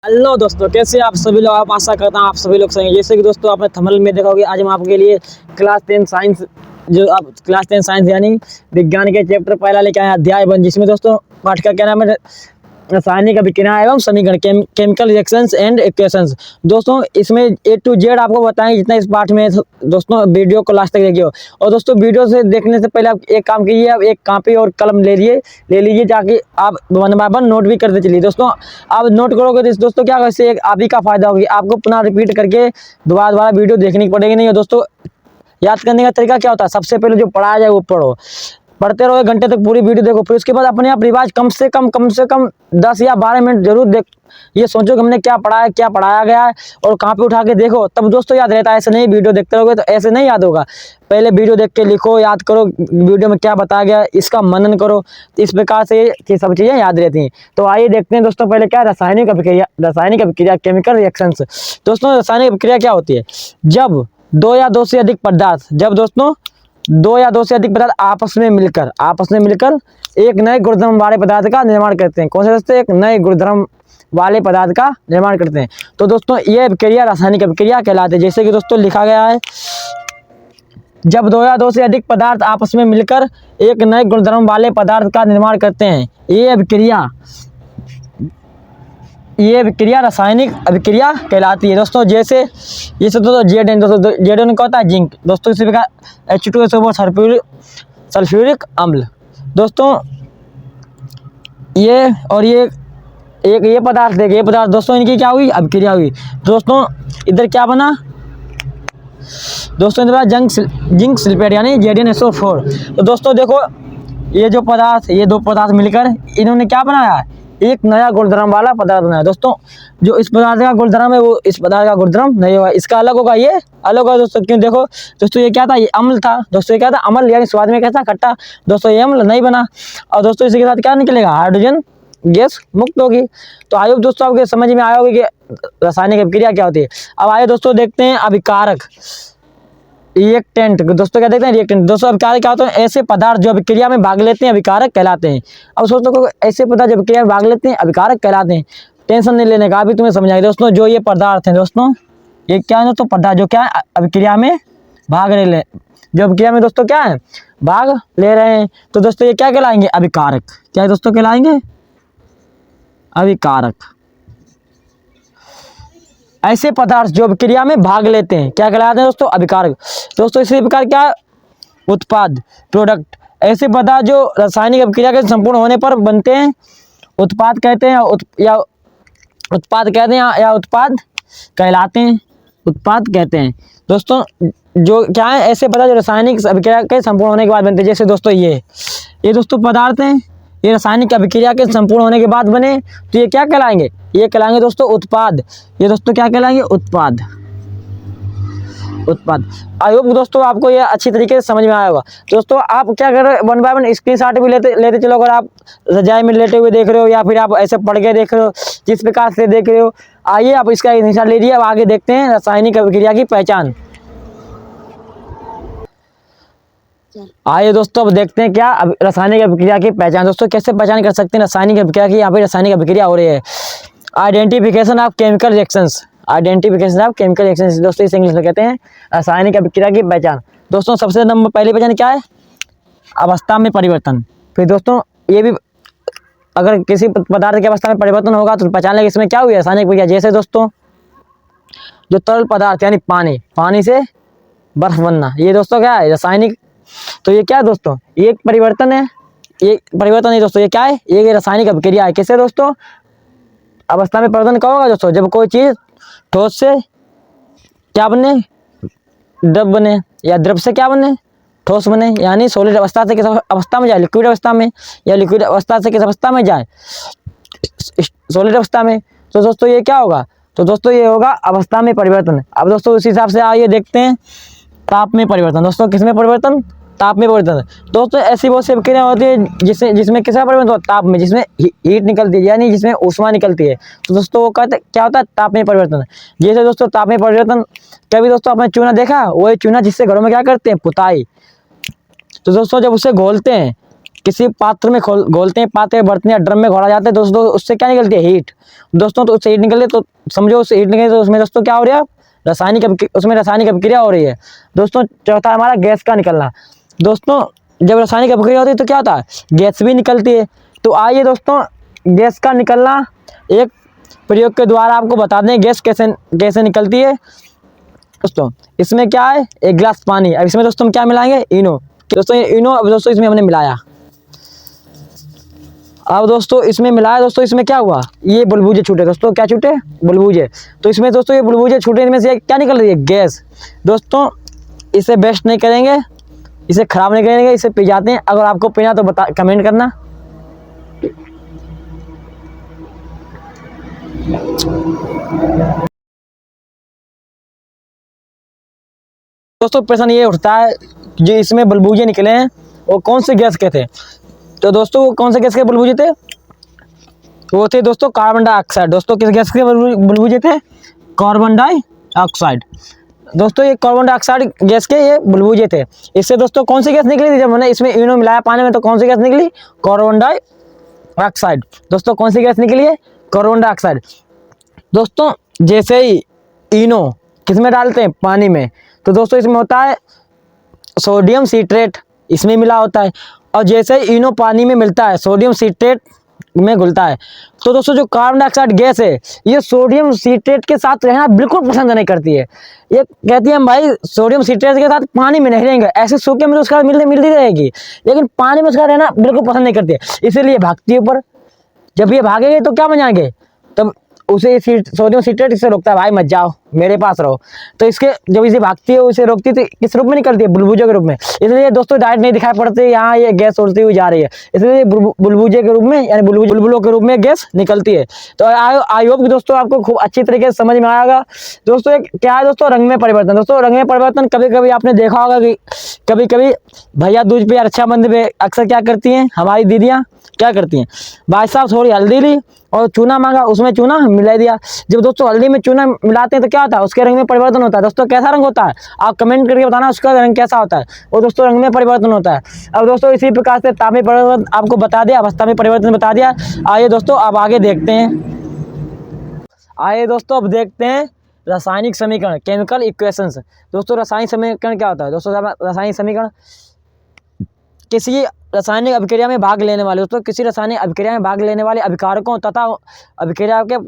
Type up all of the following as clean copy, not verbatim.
Hello दोस्तों, कैसे आप सभी लोग। आप आशा करता हूँ आप सभी लोग सही हैं। जैसे कि दोस्तों आपने थंबनेल में देखा होगा, आज हम आपके लिए क्लास 10 साइंस जो आप क्लास 10 साइंस यानी विज्ञान के चैप्टर पहला लेके आए हैं, अध्याय 1, जिसमें दोस्तों पाठ का क्या नाम है, रासायनिक अभिक्रिया एवं समीकरण, केमिकल रिएक्शंस एंड इक्वेशंस। दोस्तों इसमें ए टू जेड आपको बताएंगे जितना इस पाठ में है। दोस्तों वीडियो को लास्ट तक देखिए। और दोस्तों वीडियो से देखने से पहले आप एक काम कीजिए, आप एक कॉपी और कलम ले लीजिए ताकि आप वन बाय वन नोट भी करते चलिए। दोस्तों आप नोट करोगे तो दोस्तों क्या इससे एक आप ही का फायदा होगा, आपको पुनः रिपीट करके दोबारा वीडियो देखनी पड़ेगी नहीं। और दोस्तों याद करने का तरीका क्या होता है, सबसे पहले जो पढ़ाया जाए वो पढ़ो, पढ़ते रहो, 1 घंटे तक पूरी वीडियो देखो, फिर उसके बाद अपने आप रिवाइज कम से कम 10 या 12 मिनट जरूर देख, ये सोचो कि हमने क्या पढ़ा है, क्या पढ़ाया गया है, और कहाँ पे उठा के देखो, तब दोस्तों याद रहता है। ऐसे नहीं वीडियो देखते रहोगे तो ऐसे नहीं याद होगा। पहले वीडियो देख के लिखो, याद करो वीडियो में क्या बताया गया, इसका मनन करो, तो इस प्रकार से ये सब चीज़ें याद रहती हैं। तो आइए देखते हैं दोस्तों, पहले क्या रासायनिक अभिक्रिया केमिकल रिएक्शंस। दोस्तों रासायनिक अभिक्रिया क्या होती है, जब दो या दो से अधिक पदार्थ आपस में मिलकर एक नए गुणधर्म वाले पदार्थ का निर्माण करते हैं। कौन से दोस्तों, एक नए गुणधर्म वाले पदार्थ का निर्माण करते हैं। तो दोस्तों ये अभिक्रिया रासायनिक अभिक्रिया कहलाते हैं। जैसे कि दोस्तों लिखा गया है, जब दो या दो से अधिक पदार्थ आपस में मिलकर एक नए गुणधर्म वाले पदार्थ का निर्माण करते हैं, ये अभिक्रिया रासायनिक अभिक्रिया कहलाती है। दोस्तों जैसे दोस्तों जेड क्या होता है, जिंक। दोस्तों इसी प्रकार H2SO4 सल्फ्यूरिक अम्ल। दोस्तों ये और ये पदार्थ देखिए, ये पदार्थ दोस्तों इनकी क्या हुई, अभिक्रिया हुई। दोस्तों इधर क्या बना, दोस्तों इधर जिंक सल्फेट यानी ZnSO4। तो दोस्तों देखो ये दो पदार्थ मिलकर इन्होंने क्या बनाया, एक नया गुणधर्म वाला पदार्थ बनाया। दोस्तों जो इस पदार्थ का गुणधर्म है वो इस पदार्थ का गुणधर्म नहीं होगा, इसका अलग होगा, ये अलग होगा। दोस्तों क्यों, देखो दोस्तों ये क्या था, ये अम्ल था। दोस्तों ये क्या था, अम्ल, यानी स्वाद में कैसा, खट्टा। दोस्तों ये अम्ल नहीं बना। और दोस्तों इसके साथ क्या निकलेगा, हाइड्रोजन गैस मुक्त होगी। तो आइए दोस्तों आपके समझ में आया होगा कि रासायनिक अभिक्रिया क्या होती है। अब आइए दोस्तों देखते हैं अभिकारक, रिएक्टेंट। दोस्तों क्या देखते हैं, रिएक्टेंट। दोस्तों अभिकारक क्या होते हैं, ऐसे पदार्थ जो अभिक्रिया में भाग लेते हैं अभिकारक कहलाते हैं। अब दोस्तों को ऐसे पदार्थ जो अभिक्रिया में भाग लेते हैं अभिकारक कहलाते हैं। टेंशन नहीं लेने का, अभी तुम्हें समझाएंगे। दोस्तों जो ये पदार्थ हैं, दोस्तों ये क्या है, दोस्तों पदार्थ जो क्या है अभिक्रिया में भाग ले रहे, जो अभिक्रिया में दोस्तों क्या है भाग ले रहे हैं, तो दोस्तों ये क्या कहलाएंगे, अभिकारक। क्या दोस्तों कहलाएंगे, अभिकारक। ऐसे पदार्थ जो अभिक्रिया में भाग लेते हैं क्या कहलाते हैं दोस्तों, अभिकारक। दोस्तों इसी प्रकार क्या, उत्पाद, प्रोडक्ट। ऐसे पदार्थ जो रासायनिक अभिक्रिया के संपूर्ण होने पर बनते हैं उत्पाद कहते हैं, या उत्पाद कहलाते हैं, उत्पाद कहते हैं। दोस्तों जो क्या है, ऐसे पदार्थ जो रासायनिक अभिक्रिया के संपूर्ण होने के बाद बनते हैं। जैसे दोस्तों ये दोस्तों पदार्थ हैं, ये रासायनिक अभिक्रिया के संपूर्ण होने के बाद बने, तो ये क्या कहलाएंगे, ये कहलाएंगे दोस्तों उत्पाद। ये दोस्तों क्या कहलाएंगे, उत्पाद। आई होप दोस्तों आपको ये अच्छी तरीके से समझ में आया होगा। दोस्तों आप क्या कर रहे हो, 1 बाय 1 स्क्रीनशॉट भी लेते चलो। अगर आप रजाई में लेटे हुए देख रहे हो या फिर आप ऐसे पढ़ के देख रहे हो, जिस प्रकार से देख रहे हो, आइए आप इसका स्क्रीनशॉट लीजिए। अब आगे देखते हैं रासायनिक अभिक्रिया की पहचान। आइए दोस्तों अब देखते हैं क्या रासायनिक अभिक्रिया की पहचान। दोस्तों कैसे पहचान कर सकते हैं रासायनिक अभिक्रिया की, यहाँ पे रासायनिक अभिक्रिया हो रही है। आइडेंटिफिकेशन ऑफ केमिकल रिएक्शंस, दोस्तों इसे इंग्लिश में कहते हैं रासायनिक अभिक्रिया की पहचान। दोस्तों सबसे नंबर पहली पहचान क्या है, अवस्था में परिवर्तन। फिर दोस्तों ये भी, अगर किसी पदार्थ की अवस्था में परिवर्तन होगा तो पहचान लेंगे इसमें क्या हुई है, रासायनिक अभिक्रिया। जैसे दोस्तों जो तरल पदार्थ यानी पानी से बर्फ बनना, ये दोस्तों क्या है, रासायनिक। तो ये क्या है दोस्तों, ये एक परिवर्तन है, ये परिवर्तन है दोस्तों, ये क्या है, ये रासायनिक अभिक्रिया है। कैसे दोस्तों, अवस्था में परिवर्तन कब होगा दोस्तों, जब कोई चीज ठोस से क्या बने, द्रव बने, या द्रव से क्या बने, ठोस बने, यानी सॉलिड अवस्था से किस अवस्था में जाए, लिक्विड अवस्था में, या लिक्विड अवस्था से किस अवस्था में जाए, सॉलिड अवस्था में। तो दोस्तों ये क्या होगा, तो दोस्तों ये होगा अवस्था में परिवर्तन। अब दोस्तों उस हिसाब से आइए देखते हैं ताप में परिवर्तन। दोस्तों किसमें परिवर्तन, ताप में परिवर्तन। दोस्तों ऐसी बहुत सी अभिक्रिया होती है जिसमें किसका परिवर्तन होता है, ताप में, जिसमें हीट निकलती है यानी जिसमें ऊष्मा निकलती है। तो दोस्तों वो कहते क्या होता है, ताप में परिवर्तन। जैसे दोस्तों ताप में परिवर्तन, कभी दोस्तों आपने चूना देखा, वही चूना जिससे घरों में क्या करते हैं, पुताई। तो दोस्तों जब उसे घोलते हैं किसी पात्र में घोलते हैं, पात्र बर्तन या ड्रम में घोला जाता है दोस्तों, उससे क्या निकलती है? हीट। दोस्तों तो उससे हीट निकले तो समझो उससे हीट निकले तो उसमें दोस्तों क्या हो रहा है? उसमें रासायनिक अभिक्रिया हो रही है। दोस्तों चौथा हमारा गैस का निकलना। दोस्तों जब रासायनिक अभिक्रिया होती है तो क्या होता है? गैस भी निकलती है। तो आइए दोस्तों गैस का निकलना एक प्रयोग के द्वारा आपको बता दें गैस कैसे कैसे निकलती है। दोस्तों इसमें क्या है? एक गिलास पानी। अब इसमें दोस्तों हम क्या मिलाएंगे? इनो। दोस्तों ये इनो अब दोस्तों इसमें हमने मिलाया। अब दोस्तों इसमें मिलाया। दोस्तों इसमें क्या हुआ? ये बुलबुले छूटे। दोस्तों क्या छूटे? बुलबुले। तो इसमें दोस्तों ये बुलबुले छूटे, इनमें से क्या निकल रही है? गैस। दोस्तों इसे वेस्ट नहीं करेंगे, इसे खराब नहीं करेंगे, इसे पी जाते हैं। अगर आपको पीना तो बता कमेंट करना। दोस्तों प्रश्न ये उठता है जो इसमें बुलबुले निकले हैं वो कौन से गैस के थे? तो दोस्तों वो कौन से गैस के बुलबुले थे? वो थे दोस्तों कार्बन डाइऑक्साइड। दोस्तों किस गैस के बुलबुले थे? Carbon dioxide. दोस्तों ये कार्बन डाइऑक्साइड गैस के ये बुलबुले थे। इससे दोस्तों कौन सी गैस निकली थी? जब मैंने इसमें इनो मिलाया पानी में तो कौन सी गैस निकली? Carbon dioxide. दोस्तों कौन सी गैस निकली है? Carbon dioxide. दोस्तों जैसे ही इनो किसमें डालते हैं? पानी में। तो दोस्तों इसमें होता है सोडियम सिट्रेट, इसमें मिला होता है। और जैसे ही इनो पानी में मिलता है सोडियम सिट्रेट में घुलता है। तो दोस्तों जो कार्बन डाइऑक्साइड गैस है ये सोडियम सिट्रेट के साथ रहना बिल्कुल पसंद नहीं करती है। ये कहती है हम भाई सोडियम सिट्रेट के साथ पानी में नहीं रहेंगे, ऐसे सूखे में तो उसका मिलती रहेगी, लेकिन पानी में उसका रहना बिल्कुल पसंद नहीं करती है, इसीलिए भागती है ऊपर। जब ये भागेंगे तो क्या बन जाएंगे? तब उसे सोडियम सिट्रेट इससे रोकता है, भाई मत जाओ मेरे पास रहो। तो इसके जब इसे भागती है उसे रोकती है तो किस रूप में निकलती है? बुलबुले के रूप में। इसलिए दोस्तों डायरेक्ट नहीं दिखाई पड़ती यहाँ ये गैस उड़ती हुई जा रही है, इसलिए बुलबुले के रूप में यानी बुलबुलों के रूप में गैस निकलती है। तो आई होप दोस्तों आपको खूब अच्छी तरीके से समझ में आएगा। दोस्तों क्या है दोस्तों? रंग में परिवर्तन। दोस्तों रंग में परिवर्तन कभी कभी आपने देखा होगा कि कभी कभी भैया दूज पे या रक्षाबंधन पे अक्सर क्या करती हैं हमारी दीदियाँ? क्या करती हैं? भाई साहब थोड़ी हल्दी ली और चूना मांगा, उसमें चूना मिला दिया। जब दोस्तों हल्दी में चूना मिलाते हैं तो क्या होता है? उसके रंग में परिवर्तन होता है। दोस्तों कैसा रंग होता है? आप कमेंट करके बताना उसका रंग कैसा होता है। वो दोस्तों रंग में परिवर्तन होता है। अब दोस्तों इसी प्रकार से तापीय परिवर्तन आपको बता दिया, अवस्था में परिवर्तन बता दिया। आइए दोस्तों अब आगे देखते हैं। आइए दोस्तों अब देखते हैं रासायनिक समीकरण, केमिकल इक्वेशंस। दोस्तों रासायनिक समीकरण क्या होता है? दोस्तों रासायनिक समीकरण किसी रासायनिक अभिक्रिया में भाग लेने वाले दोस्तों किसी रासायनिक अभिक्रिया में भाग लेने वाले अभिकारकों तथा अभिक्रिया के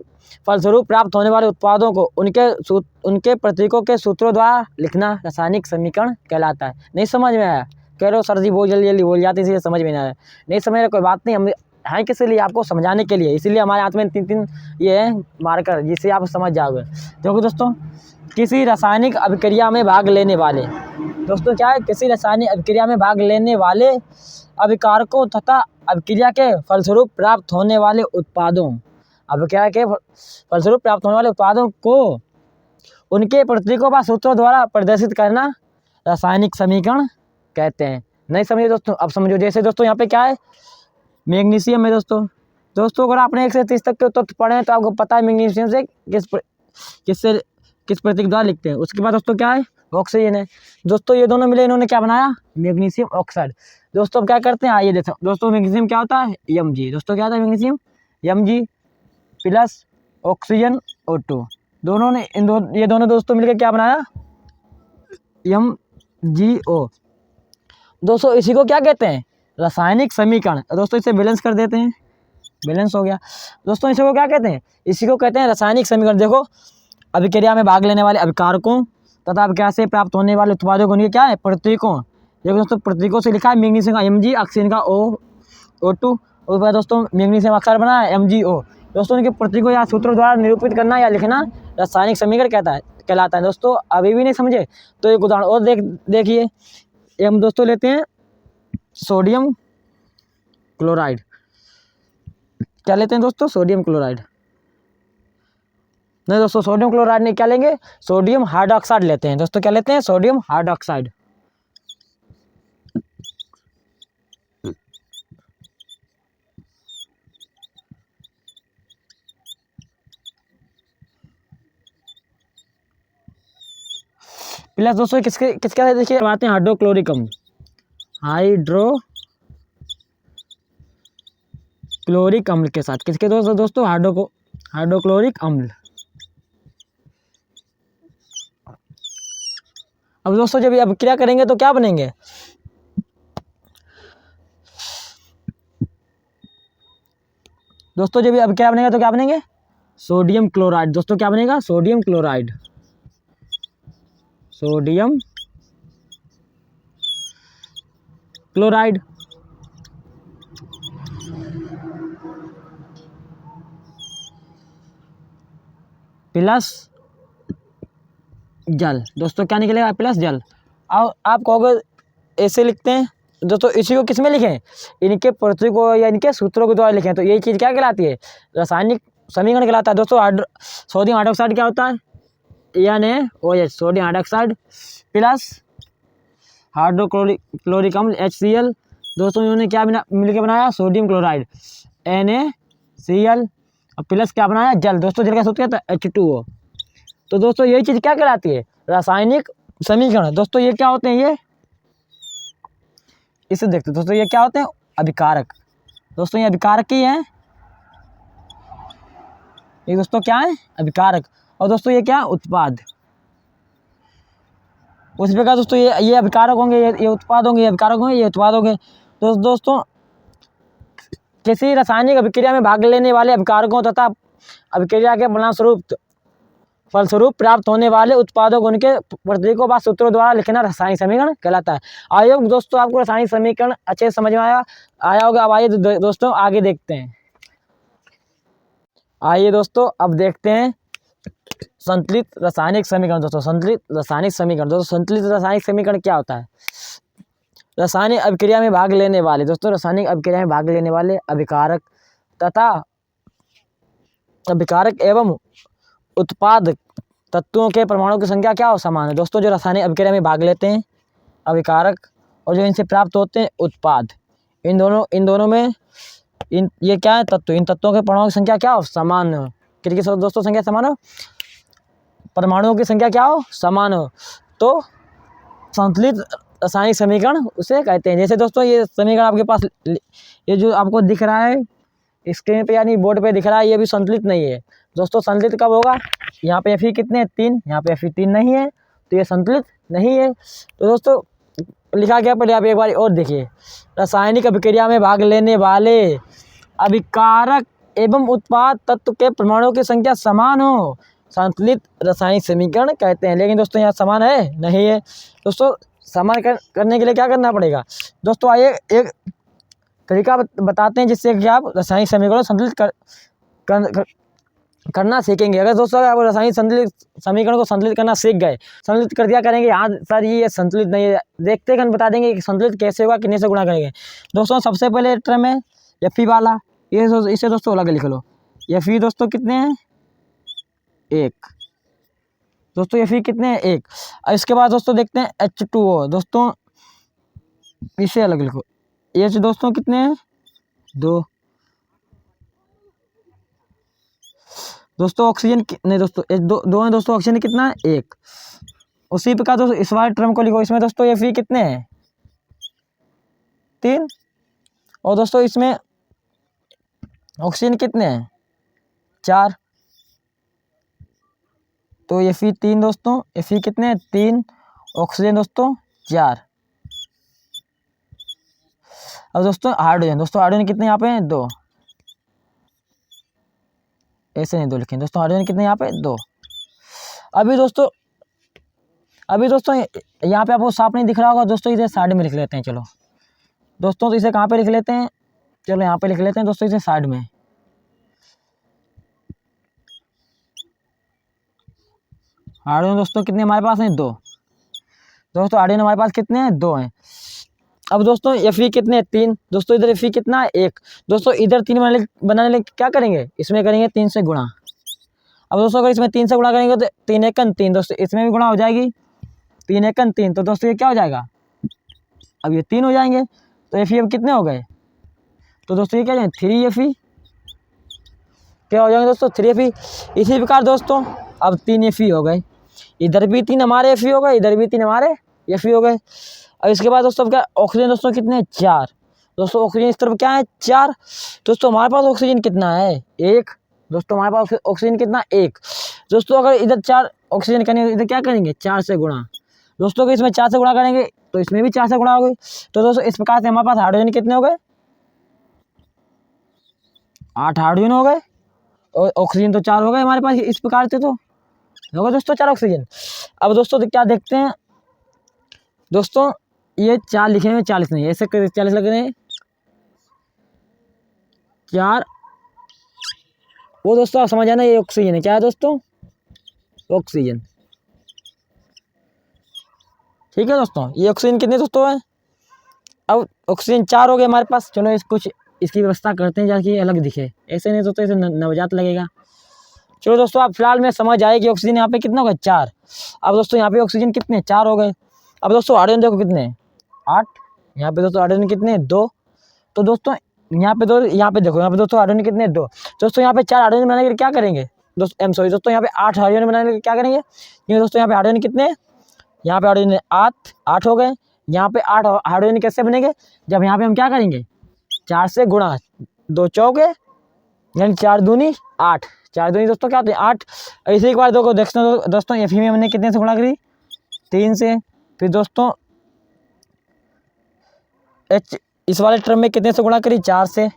फलस्वरूप प्राप्त होने वाले उत्पादों को उनके प्रतीकों के सूत्रों द्वारा लिखना रासायनिक समीकरण कहलाता है। नहीं समझ में आया? कह रहे हो सर जी बहुत जल्दी जल्दी बोल जाते इसलिए समझ में नहीं आया। नहीं समझ रहे कोई बात नहीं, हम हैं किस लिए? आपको समझाने के लिए, इसीलिए हमारे हाथ में तीन ये है मार्कर जिससे आप समझ जाओगे। देखो दोस्तों किसी रासायनिक अभिक्रिया में भाग लेने वाले, दोस्तों क्या है? किसी रासायनिक अभिक्रिया में भाग लेने वाले अभिकारकों तथा अभिक्रिया के फलस्वरूप प्राप्त होने वाले उत्पादों, अभिक्रिया के फलस्वरूप प्राप्त होने वाले उत्पादों को उनके प्रतीकों व सूत्रों द्वारा प्रदर्शित करना रासायनिक समीकरण कहते हैं। नहीं समझे दोस्तों? अब समझो। जैसे दोस्तों यहाँ पे क्या है? मैग्नीशियम है दोस्तों अगर आपने 1 से 30 तक के तत्व पढ़े हैं तो आपको पता है मैग्नीशियम से किस प्रतीक द्वारा लिखते हैं। उसके बाद दोस्तों क्या है? ऑक्सीजन है। दोस्तों ये दोनों मिले इन्होंने क्या बनाया? Magnesium oxide. दोस्तों अब क्या करते हैं? आइए देखो दोस्तों मैग्नीशियम क्या होता है? Mg। दोस्तों क्या होता है magnesium? Mg plus oxygen O2। दोनों ने ये दोनों दोस्तों मिलकर क्या बनाया? MgO। दोस्तों इसी को क्या कहते हैं? रासायनिक समीकरण। दोस्तों इसे बैलेंस कर देते हैं, बैलेंस हो गया। दोस्तों इसी को क्या कहते हैं? इसी को कहते हैं रासायनिक समीकरण। देखो अभिक्रिया में भाग लेने वाले अभिकारकों तथा अभिक्रिया से प्राप्त होने वाले उत्पादों को उनके क्या है? प्रतीकों। देखो दोस्तों प्रतीकों से लिखा है मैग्नीशियम का Mg, ऑक्सीजन का O2, और बाद दोस्तों मैग्नीशियम ऑक्साइड बना है MgO। दोस्तों उनके प्रतीकों या सूत्रों द्वारा निरूपित करना या लिखना रासायनिक समीकरण कहलाता है। दोस्तों अभी भी नहीं समझे तो एक उदाहरण और देखिए। हम दोस्तों लेते हैं सोडियम क्लोराइड। क्या लेते हैं दोस्तों? Sodium chloride. नहीं दोस्तों सोडियम क्लोराइड नहीं, क्या लेंगे? सोडियम हाइड्रोक्साइड लेते हैं। दोस्तों क्या लेते हैं? Sodium hydroxide. प्लस दोस्तों किसके देखिए आते हैं? हाइड्रोक्लोरिकम, हाइड्रोक्लोरिकम क्लोरिक अम्ल के साथ। किसके दोस्तों हाइड्रोक्लोरिक अम्ल। अब दोस्तों जब ये अभिक्रिया करेंगे तो क्या बनेंगे, दोस्तों जब ये अभिक्रिया बनेगा तो क्या बनेंगे, सोडियम क्लोराइड। दोस्तों क्या बनेगा, sodium chloride. Sodium chloride. Plus जल। दोस्तों क्या निकलेगा, प्लस जल। और आप कहोगे ऐसे लिखते हैं दोस्तों, इसी को किस में लिखें, इनके पृथ्वी को या इनके सूत्रों के द्वारा लिखें। तो ये चीज़ क्या कहलाती है, रासायनिक समीकरण कहलाता है। दोस्तों सोडियम हाइड्रोक्साइड क्या होता है, NaOH, sodium hydroxide plus hydrochloric अम्ल HCl। दोस्तों इन्होंने क्या मिलकर बनाया, सोडियम क्लोराइड NaCl, और प्लस क्या बनाया, जल। दोस्तों जल का सूत्र क्या था, H2O। तो दोस्तों यही चीज़ क्या कहलाती है, रासायनिक समीकरण। दोस्तों ये क्या होते हैं, ये इसे देखते हैं दोस्तों, ये क्या होते हैं, अभिकारक। दोस्तों ये अभिकारक ही हैं, ये दोस्तों क्या है, अभिकारक। और दोस्तों ये क्या है, उत्पाद। उस प्रकार दोस्तों ये अभिकारक होंगे, ये उत्पाद होंगे, ये अभिकारक होंगे, ये उत्पाद होंगे। तो दोस्तों किसी रासायनिक अभिक्रिया में भाग लेने वाले अभिकारकों तथा अभिक्रिया के फलस्वरूप प्राप्त होने वाले उत्पादों को उनके प्रतीकों व सूत्रों द्वारा लिखना रासायनिक समीकरण कहलाता है। आयोग दोस्तों आपको रासायनिक समीकरण अच्छे से समझ में आया होगा। अब आइए दोस्तों आगे देखते हैं। आइए दोस्तों अब देखते हैं संतुलित रासायनिक समीकरण। दोस्तों संतुलित रासायनिक समीकरण, दोस्तों संतुलित रासायनिक समीकरण क्या होता है, रासायनिक अभिक्रिया में भाग लेने वाले, दोस्तों रासायनिक अभिक्रिया में भाग लेने वाले अभिकारक तथा अभिकारक एवं उत्पाद तत्वों के परमाणु की संख्या क्या हो, समान है। दोस्तों जो रासायनिक अभिक्रिया में भाग लेते हैं अभिकारक और जो इनसे प्राप्त होते हैं उत्पाद, इन दोनों में ये क्या है, तत्व, इन तत्वों के परमाणु की संख्या क्या हो, समान हो। किसकी दोस्तों संख्या समान हो, परमाणुओं की संख्या क्या हो, समान हो। तो संतुलित रासायनिक समीकरण उसे कहते हैं। जैसे दोस्तों ये समीकरण आपके पास, ये जो आपको दिख रहा है स्क्रीन पे यानी बोर्ड पे दिख रहा है, ये भी संतुलित नहीं है। दोस्तों संतुलित कब होगा, यहाँ पे Fe कितने हैं, 3, यहाँ पे Fe 3 नहीं है, तो ये संतुलित नहीं है। तो दोस्तों लिखा गया, पहले आप एक बार और देखिए, रासायनिक अभिक्रिया में भाग लेने वाले अभिकारक एवं उत्पाद तत्व के परमाणुओं की संख्या समान हो, संतुलित रासायनिक समीकरण कहते हैं। लेकिन दोस्तों यहाँ समान है, नहीं है। दोस्तों समान करने के लिए क्या करना पड़ेगा, दोस्तों आइए एक तरीका बताते हैं जिससे कि आप रासायनिक समीकरण संतुलित करना सीखेंगे। अगर दोस्तों आप रासायनिक समीकरण को संतुलित करना सीख गए, संतुलित कर दिया करेंगे, हाँ सर ये संतुलित नहीं है, देखते हैं बता देंगे कि संतुलित कैसे होगा, कितने से गुणा करेंगे। दोस्तों सबसे पहले टर्म है Fe वाला, ये इसे दोस्तों अलग लिख लो। Fe दोस्तों कितने हैं, 1। दोस्तों Fe कितने हैं, 1। और इसके बाद दोस्तों देखते हैं H2O, दोस्तों इसे अलग लिखो। H दोस्तों कितने हैं, 2। दोस्तों ऑक्सीजन नहीं, दोस्तों दो हैं दोस्तों, ऑक्सीजन कितना है, 1। उसी प्रकार दोस्तों इस वाले टर्म को लिखो, इसमें दोस्तों Fe कितने हैं, 3। और दोस्तों इसमें ऑक्सीजन कितने हैं, 4। तो Fe 3 दोस्तों, Fe कितने हैं, 3, ऑक्सीजन दोस्तों 4। अब दोस्तों हाइड्रोजन कितने यहाँ पे हैं, 2। ऐसे नहीं 2 लिखें दोस्तों, हाइड्रोजन कितने यहाँ पे, 2। अभी दोस्तों यहाँ पे आपको साफ नहीं दिख रहा होगा दोस्तों, इसे साइड में लिख लेते हैं। चलो दोस्तों तो इसे कहाँ पे लिख लेते हैं, चलो यहाँ पे लिख लेते हैं दोस्तों, इसे साइड में। हाइड्रोजन दोस्तों कितने हमारे पास हैं, 2। दोस्तों हाइड्रोजन हमारे पास कितने हैं, 2 हैं। अब दोस्तों Fe कितने हैं, 3। दोस्तों इधर Fe कितना है, 1। दोस्तों इधर 3 बनाने के लिए क्या करेंगे, इसमें करेंगे 3 से गुणा। अब दोस्तों अगर इसमें 3 से गुणा करेंगे तो 3 × 3 दोस्तों इसमें भी गुणा हो जाएगी, 3 × 3। तो दोस्तों ये क्या हो जाएगा, अब ये 3 हो जाएंगे। तो Fe अब कितने हो गए, तो दोस्तों ये क्या हो जाएंगे, 3 Fe क्या हो जाएंगे दोस्तों, 3 Fe। इसी प्रकार दोस्तों अब 3 Fe हो गए, इधर भी 3 हमारे Fe हो गए, इधर भी 3 हमारे Fe हो गए। और इसके बाद दोस्तों क्या, ऑक्सीजन दोस्तों कितने हैं, 4। दोस्तों ऑक्सीजन इस तरफ क्या है 4। दोस्तों हमारे पास ऑक्सीजन कितना है 1। दोस्तों हमारे पास ऑक्सीजन कितना 1। दोस्तों अगर इधर 4 ऑक्सीजन करेंगे इधर क्या करेंगे 4 से गुणा। दोस्तों अगर इसमें 4 से गुणा करेंगे तो इसमें भी 4 से गुणा हो गई। तो दोस्तों इस प्रकार से हमारे पास हाइड्रोजन कितने हो गए 8 हाइड्रोजन हो गए और ऑक्सीजन तो 4 हो गए हमारे पास इस प्रकार से। तो हो गए दोस्तों 4 ऑक्सीजन। अब दोस्तों तो क्या देखते हैं दोस्तों ये 4 लिखे हुए 40 नहीं ऐसे 40 लग रहे हैं 4। वो दोस्तों आप समझ आना ये ऑक्सीजन है। क्या है दोस्तों ऑक्सीजन। ठीक है दोस्तों ये ऑक्सीजन कितने दोस्तों है। अब ऑक्सीजन 4 हो गए हमारे पास। चलो इस कुछ इसकी व्यवस्था करते हैं जाकि अलग दिखे। ऐसे नहीं दोस्तों ऐसे नवजात लगेगा। चलो दोस्तों आप फिलहाल में समझ आए कि ऑक्सीजन यहाँ पे कितना होगा 4। अब दोस्तों यहाँ पे ऑक्सीजन कितने 4 हो गए। अब दोस्तों हाइड्रोजन देखो कितने 8। यहाँ पे दोस्तों हाइड्रोजन कितने 2। तो दोस्तों यहाँ पे यहाँ पे देखो यहाँ पे दोस्तों हाइड्रोजन कितने 2। दोस्तों यहाँ पे 4 हाइड्रोजन बनाने के लिए क्या करेंगे दोस्तों सॉरी दोस्तों यहाँ पे 8 हाइड्रोजन बनाने के लिए क्या करेंगे। क्योंकि दोस्तों यहाँ पे हाइड्रोजन कितने यहाँ पे हाइड्रोजन 8 हो गए। यहाँ पे 8 हाइड्रोजन कैसे बनेंगे जब यहाँ पे हम क्या करेंगे 4 से गुणा 2 चौके यानी 4 दूनी 8। 4 दूनी दोस्तों क्या होते हैं 8। इसी एक बार देखो दोस्तों एफ में हमने कितने से गुणा करी 3 से। फिर दोस्तों एच इस वाले टर्म में कितने से गुणा करी 4 से।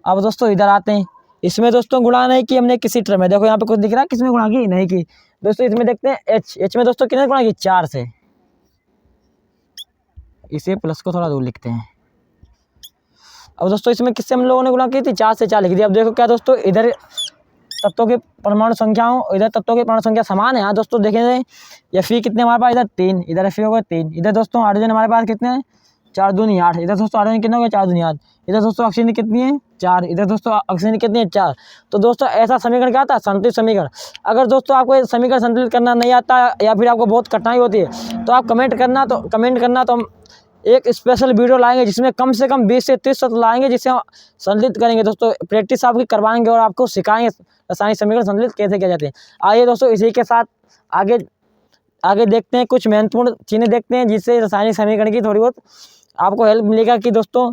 अब दोस्तों इधर आते हैं इसमें दोस्तों गुणा नहीं की हमने किसी टर्म में। देखो यहाँ पे कुछ दिख रहा है किसमें गुणा की नहीं की। दोस्तों इसमें देखते हैं एच में दोस्तों कितने गुणा की 4 से। इसे प्लस को थोड़ा दूर लिखते हैं। अब दोस्तों इसमें किससे हम लोगों ने गुणा की थी 4 से 4 लिख दिया। अब देखो क्या दोस्तों इधर तत्वों के परमाणु संख्याओं इधर तत्वों की परमाणु संख्या समान है। हाँ दोस्तों देखेंगे या फी कितने हमारे पास इधर 3 इधर फी होगा 3। इधर दोस्तों हाइड्रोजन हमारे पास कितने हैं 4 दूनी 8। इधर दोस्तों हाइड्रोजन कितने हो गए 4 दूनी 8। इधर दोस्तों ऑक्सीजन कितनी है 4। इधर दोस्तों ऑक्सीजन कितनी है 4। तो दोस्तों ऐसा समीकरण क्या आता है संतुलित समीकरण। अगर दोस्तों आपको ये समीकरण संतुलित करना नहीं आता या फिर आपको बहुत कठिनाई होती है तो आप कमेंट करना तो हम एक स्पेशल वीडियो लाएंगे जिसमें कम से कम 20 से 30 सत्र लाएंगे जिससे हम संतुलित करेंगे। दोस्तों प्रैक्टिस आपकी करवाएंगे और आपको सिखाएंगे रासायनिक समीकरण संतुलित कैसे किया जाते हैं। आइए दोस्तों इसी के साथ आगे देखते हैं कुछ महत्वपूर्ण चीज़ें देखते हैं जिससे रासायनिक समीकरण की थोड़ी बहुत आपको हेल्प मिलेगा कि दोस्तों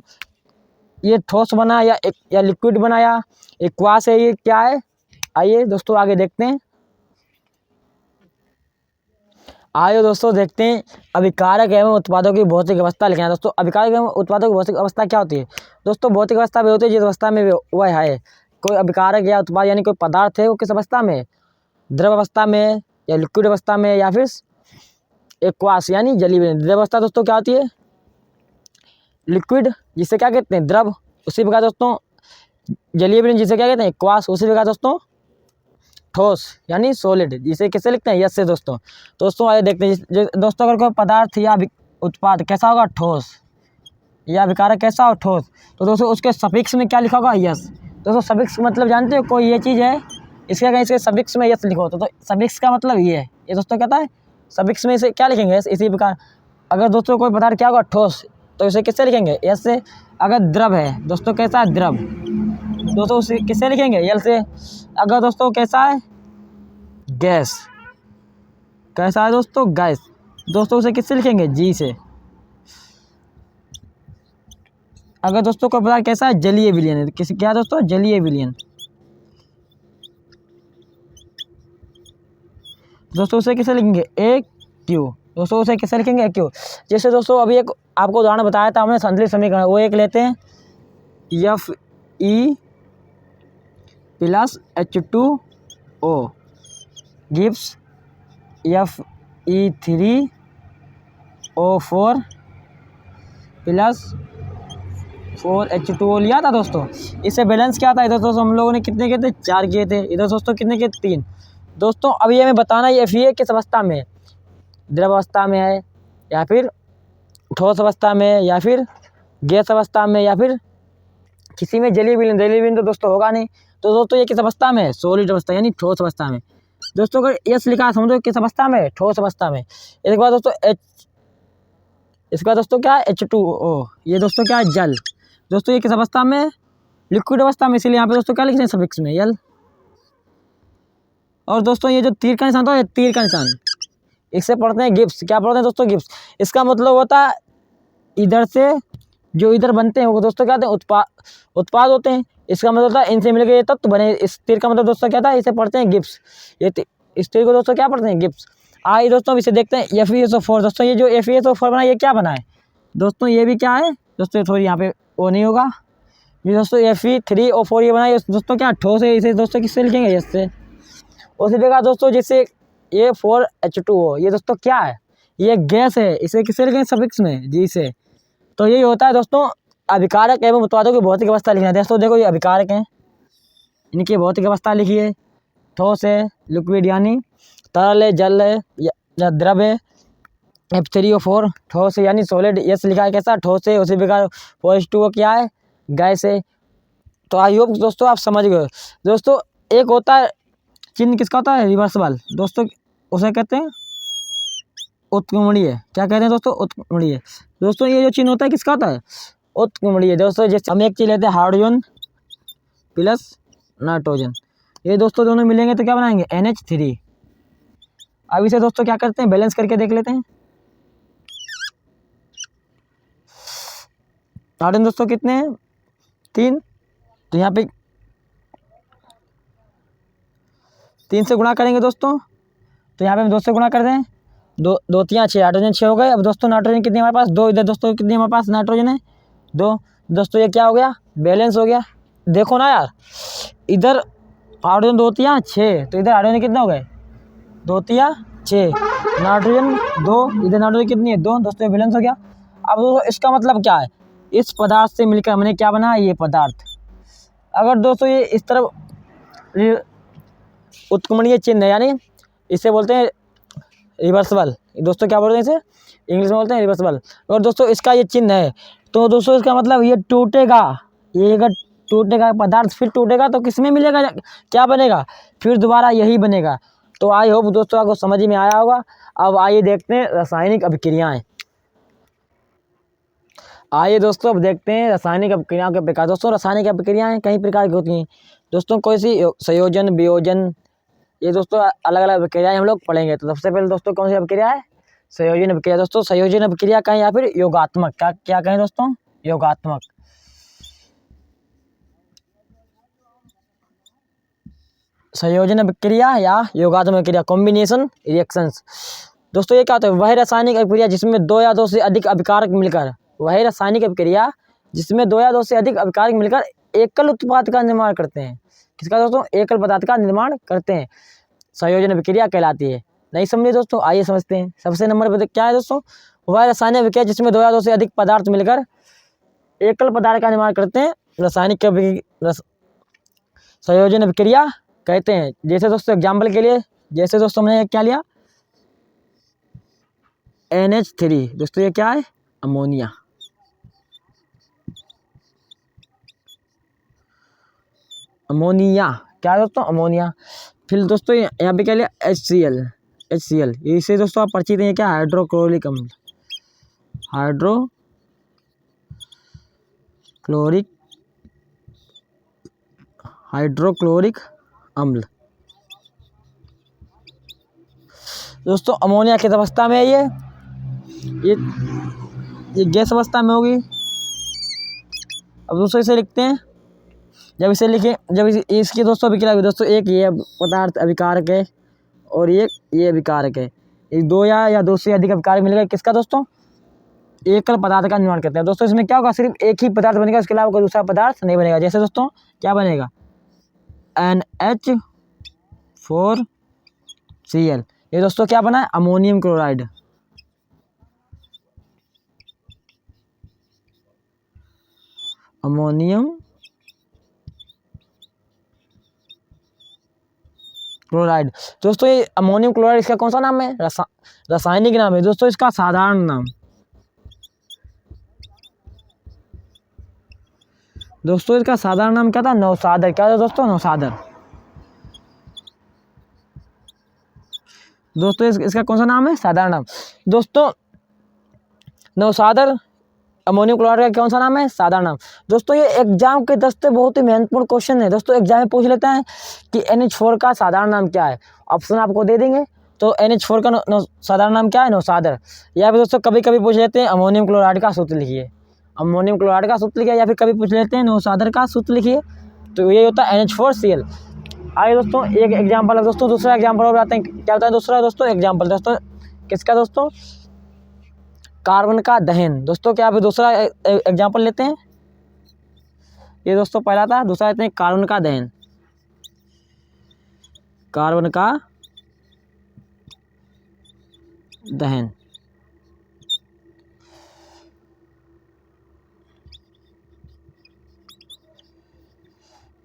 ये ठोस बना या लिक्विड बना या एक्वास है ये क्या है। आइए दोस्तों आगे देखते हैं। आइए दोस्तों देखते हैं अभिकारक एवं उत्पादों की भौतिक अवस्था लिखना है। दोस्तों अभिकारक एवं उत्पादों की भौतिक अवस्था क्या होती है दोस्तों भौतिक अवस्था भी होती है जिस अवस्था में वह है कोई अभिकारक या उत्पाद यानी कोई पदार्थ है वो किस अवस्था में द्रव अवस्था में या लिक्विड अवस्था में या फिर एक्वास यानी जलीय विलीन। द्रव अवस्था दोस्तों क्या होती है लिक्विड जिसे क्या कहते हैं द्रव। उसी प्रकार दोस्तों जलीय विलीन जिसे क्या कहते हैं एक्वास। उसी प्रकार दोस्तों ठोस यानी सॉलिड जिसे किससे लिखते हैं यस से। दोस्तों आइए देखते हैं दोस्तों अगर कोई पदार्थ या उत्पाद कैसा होगा ठोस या अभिकारक कैसा हो ठोस तो दोस्तों उसके सफिक्स में क्या लिखा होगा यस। दोस्तों सफिक्स मतलब जानते हो कोई ये चीज़ है इसके कहीं इसके सफिक्स में यस लिखो तो सफिक्स का मतलब ये है। ये दोस्तों कहता है सफिक्स में इसे क्या लिखेंगे इसी प्रकार। अगर दोस्तों कोई पदार्थ क्या होगा ठोस तो इसे किससे लिखेंगे यस से। अगर द्रव है दोस्तों कैसा है द्रव दोस्तों उसे किससे लिखेंगे यल से। अगर दोस्तों कैसा है गैस कैसा है दोस्तों गैस दोस्तों उसे किससे लिखेंगे जी से। अगर दोस्तों कोई पदार्थ कैसा है जलीय विलयन है किस क्या दोस्तों जलीय विलयन दोस्तों उसे किससे लिखेंगे ए क्यू। दोस्तों उसे किससे लिखेंगे ए क्यू। जैसे दोस्तों अभी एक आपको उदाहरण बताया था हमने संतुलित समीकरण वो एक लेते हैं F E plus H2O gives Fe3O4 plus 4H2O लिया था दोस्तों। इससे बैलेंस क्या था इधर दोस्तों हम लोगों ने कितने किए थे 4 किए थे। इधर दोस्तों कितने किए 3। दोस्तों अभी हमें बताना है Fe किस अवस्था में द्रव अवस्था में है या फिर ठोस अवस्था में या फिर गैस अवस्था में या फिर किसी में जलीय विलीन तो दोस्तों होगा नहीं। तो दोस्तों ये किस अवस्था में है सॉलिड अवस्था यानी ठोस अवस्था में। दोस्तों अगर यस लिखा समझो किस अवस्था में ठोस अवस्था में। इसके बाद दोस्तों इसके बाद दोस्तों क्या है H2O ये दोस्तों क्या है जल। दोस्तों ये किस अवस्था में लिक्विड अवस्था में इसीलिए यहाँ पे दोस्तों क्या लिख रहे हैं सफिक्स में यल। और दोस्तों ये जो तीर का निशान था ये तीर का निशान इससे पढ़ते हैं गिब्स। क्या पढ़ते हैं दोस्तों गिब्स। इसका मतलब होता है इधर से जो इधर बनते हैं वो दोस्तों क्या होते हैं, उत्पाद होते हैं। इसका मतलब होता है इनसे मिलकर ये तत्व बने। इस तीर का मतलब दोस्तों क्या था, इसे पढ़ते हैं गिब्स। इस तीर को दोस्तों क्या पढ़ते हैं, गिब्स। आइए दोस्तों अब इसे देखते हैं FeSO4। दोस्तों ये जो FeSO4 बना ये क्या बना है दोस्तों, ये भी क्या है दोस्तों, थोड़ी यहाँ पे वो नहीं होगा। ये दोस्तों Fe3O4 ये बना है दोस्तों, क्या ठोस है। इसे दोस्तों किससे लिखेंगे, इससे। उसी जगह दोस्तों जैसे ये 4H2O ये दोस्तों क्या है, ये गैस है। इसे किससे लिखेंगे, सफिक्स में जी से। तो यही होता है दोस्तों अभिकारक एवं उत्पादों की भौतिक अवस्था लिखना है। दोस्तों देखो ये अभिकारक हैं, इनकी भौतिक अवस्था लिखिए। ठोस है, लिक्विड यानी तरल है, जल है या द्रव है। F3O4 ठोस है यानी सॉलिड, यस लिखा है कैसा, ठोस है। उसी प्रकार 4H2O क्या है, गैस है। तो आई होप दोस्तों आप समझ गए। दोस्तों एक होता है चिन्ह, किसका होता है, रिवर्सिबल दोस्तों, उसे कहते हैं उत्क्रमणीय। क्या कहते हैं दोस्तों, उत्क्रमणीय। दोस्तों ये जो चिन्ह होता है किसका होता है, उत्क्रमणीय। दोस्तों जैसे हम एक चीज लेते हैं हाइड्रोजन प्लस नाइट्रोजन, ये दोस्तों दोनों मिलेंगे तो क्या बनाएंगे, NH3। अब इसे दोस्तों क्या करते हैं, बैलेंस करके देख लेते हैं। हाइड्रोजन दोस्तों कितने हैं, 3। तो यहाँ पे 3 से गुणा करेंगे दोस्तों, तो यहाँ पे हम 2 से गुणा कर दें, 2 3 6, हाइड्रोजन 6 हो गए। अब दोस्तों नाइट्रोजन कितनी हमारे पास, 2। इधर दोस्तों कितनी हमारे पास नाइट्रोजन है, 2। दोस्तों ये क्या हो गया, बैलेंस हो गया। देखो ना यार, इधर हाइड्रोजन 2 3 6, तो इधर हाइड्रोजन कितने हो गए, 2 3 6, नाइट्रोजन 2, इधर नाइट्रोजन कितनी है, 2। दोस्तों बैलेंस हो गया। अब दोस्तों इसका मतलब क्या है, इस पदार्थ से मिलकर हमने क्या बना, ये पदार्थ। अगर दोस्तों ये इस तरफ उत्क्रमणीय चिन्ह है, यानी इसे बोलते हैं रिवर्सिबल। दोस्तों क्या बोलते हैं इसे, इंग्लिश में बोलते हैं रिवर्सिबल। और दोस्तों इसका ये चिन्ह है, तो दोस्तों इसका मतलब ये टूटेगा। ये अगर टूटेगा पदार्थ, फिर टूटेगा तो किस में मिलेगा, क्या बनेगा, फिर दोबारा यही बनेगा। तो आई होप दोस्तों आपको समझ में आया होगा। अब आइए देखते हैं रासायनिक अभिक्रियाएं। आइए दोस्तों अब देखते हैं रासायनिक अभिक्रियाओं के प्रकार। दोस्तों रासायनिक अभिक्रियाएं कई प्रकार की होती हैं दोस्तों, कोई सी संयोजन, वियोजन, ये दोस्तों अलग अलग अभिक्रियाएं हम लोग पढ़ेंगे। तो सबसे पहले दोस्तों कौन सी अभिक्रिया है, संयोजन अभिक्रिया। दोस्तों संयोजन अभिक्रिया कहें या फिर योगात्मक, क्या कहें दोस्तों, योगात्मक। संयोजन अभिक्रिया या योगात्मक अभिक्रिया, कॉम्बिनेशन रिएक्शंस। दोस्तों ये क्या होता है, वह रासायनिक अभिक्रिया जिसमें 2 या 2 से अधिक अभिकारक मिलकर, वह रासायनिक अभिक्रिया जिसमें 2 या 2 से अधिक अभिकारक मिलकर एकल उत्पाद का निर्माण करते हैं। किसका दोस्तों, एकल पदार्थ का निर्माण करते हैं, संयोजन अभिक्रिया कहलाती है। नहीं समझे दोस्तों, आइए समझते हैं। सबसे नंबर पर क्या है दोस्तों, वह रासायनिक अभिक्रिया जिसमें 2 या 2 से अधिक पदार्थ मिलकर एकल पदार्थ का निर्माण करते हैं, रासायनिक संयोजन अभिक्रिया कहते हैं। जैसे दोस्तों एग्जाम्पल के लिए, जैसे दोस्तों हमने क्या लिया, NH3। दोस्तों ये क्या है, अमोनिया। अमोनिया क्या है दोस्तों, अमोनिया। फिर दोस्तों यहाँ पे क्या लिया, HCl। इसे दोस्तों आप परिचित हैं, क्या, हाइड्रोक्लोरिक अम्ल, हाइड्रोक्लोरिक अम्ल। दोस्तों अमोनिया किस अवस्था में है, ये गैस अवस्था में होगी। अब दोस्तों इसे लिखते हैं, जब इसे लिखें, जब इसकी दोस्तों अभिक्रिया, दोस्तों एक ये पदार्थ अभिकारक है और ये अभिकारक है। ये 2 या 2 से अधिक अभिकारक मिलकर किसका दोस्तों, एकल पदार्थ का निर्माण करते हैं। दोस्तों इसमें क्या होगा, सिर्फ एक ही पदार्थ बनेगा, इसके अलावा कोई दूसरा पदार्थ नहीं बनेगा। जैसे दोस्तों क्या बनेगा, NH4Cl। ये दोस्तों क्या बना है, अमोनियम क्लोराइड। Ammonium chloride. दोस्तों ये अमोनियम क्लोराइड इसका कौन सा नाम है, रासायनिक नाम है। दोस्तों इसका साधारण नाम, दोस्तों इसका साधारण नाम क्या था, नौसादर। क्या था दोस्तों, नौसादर। दोस्तों इसका कौन सा नाम है, साधारण नाम। दोस्तों नौसादर अमोनियम क्लोराइड का कौन सा नाम है, साधारण नाम। दोस्तों ये एग्जाम के दस्ते बहुत ही महत्वपूर्ण क्वेश्चन है। दोस्तों एग्जाम में पूछ लेते हैं कि NH4 का साधारण नाम क्या है, ऑप्शन आपको दे देंगे। तो NH4 का साधारण नाम क्या है, नौसादर। या फिर दोस्तों कभी कभी पूछ लेते हैं अमोनियम क्लोराइड का सूत्र लिखिए। अमोनियम क्लोराइड का सूत्र लिखिए, या फिर कभी पूछ लेते हैं नौशादर का सूत्र लिखिए, तो ये होता है NH4Cl। आइए दोस्तों एक एग्जाम्पल है दोस्तों, दूसरा एग्जाम्पल और आते हैं। क्या होता है दूसरा दोस्तों एग्जाम्पल दोस्तों किसका दोस्तों, कार्बन का दहन। दोस्तों क्या फिर दूसरा एग्जाम्पल लेते हैं, ये दोस्तों पहला था, दूसरा लेते हैं कार्बन का दहन। कार्बन का दहन,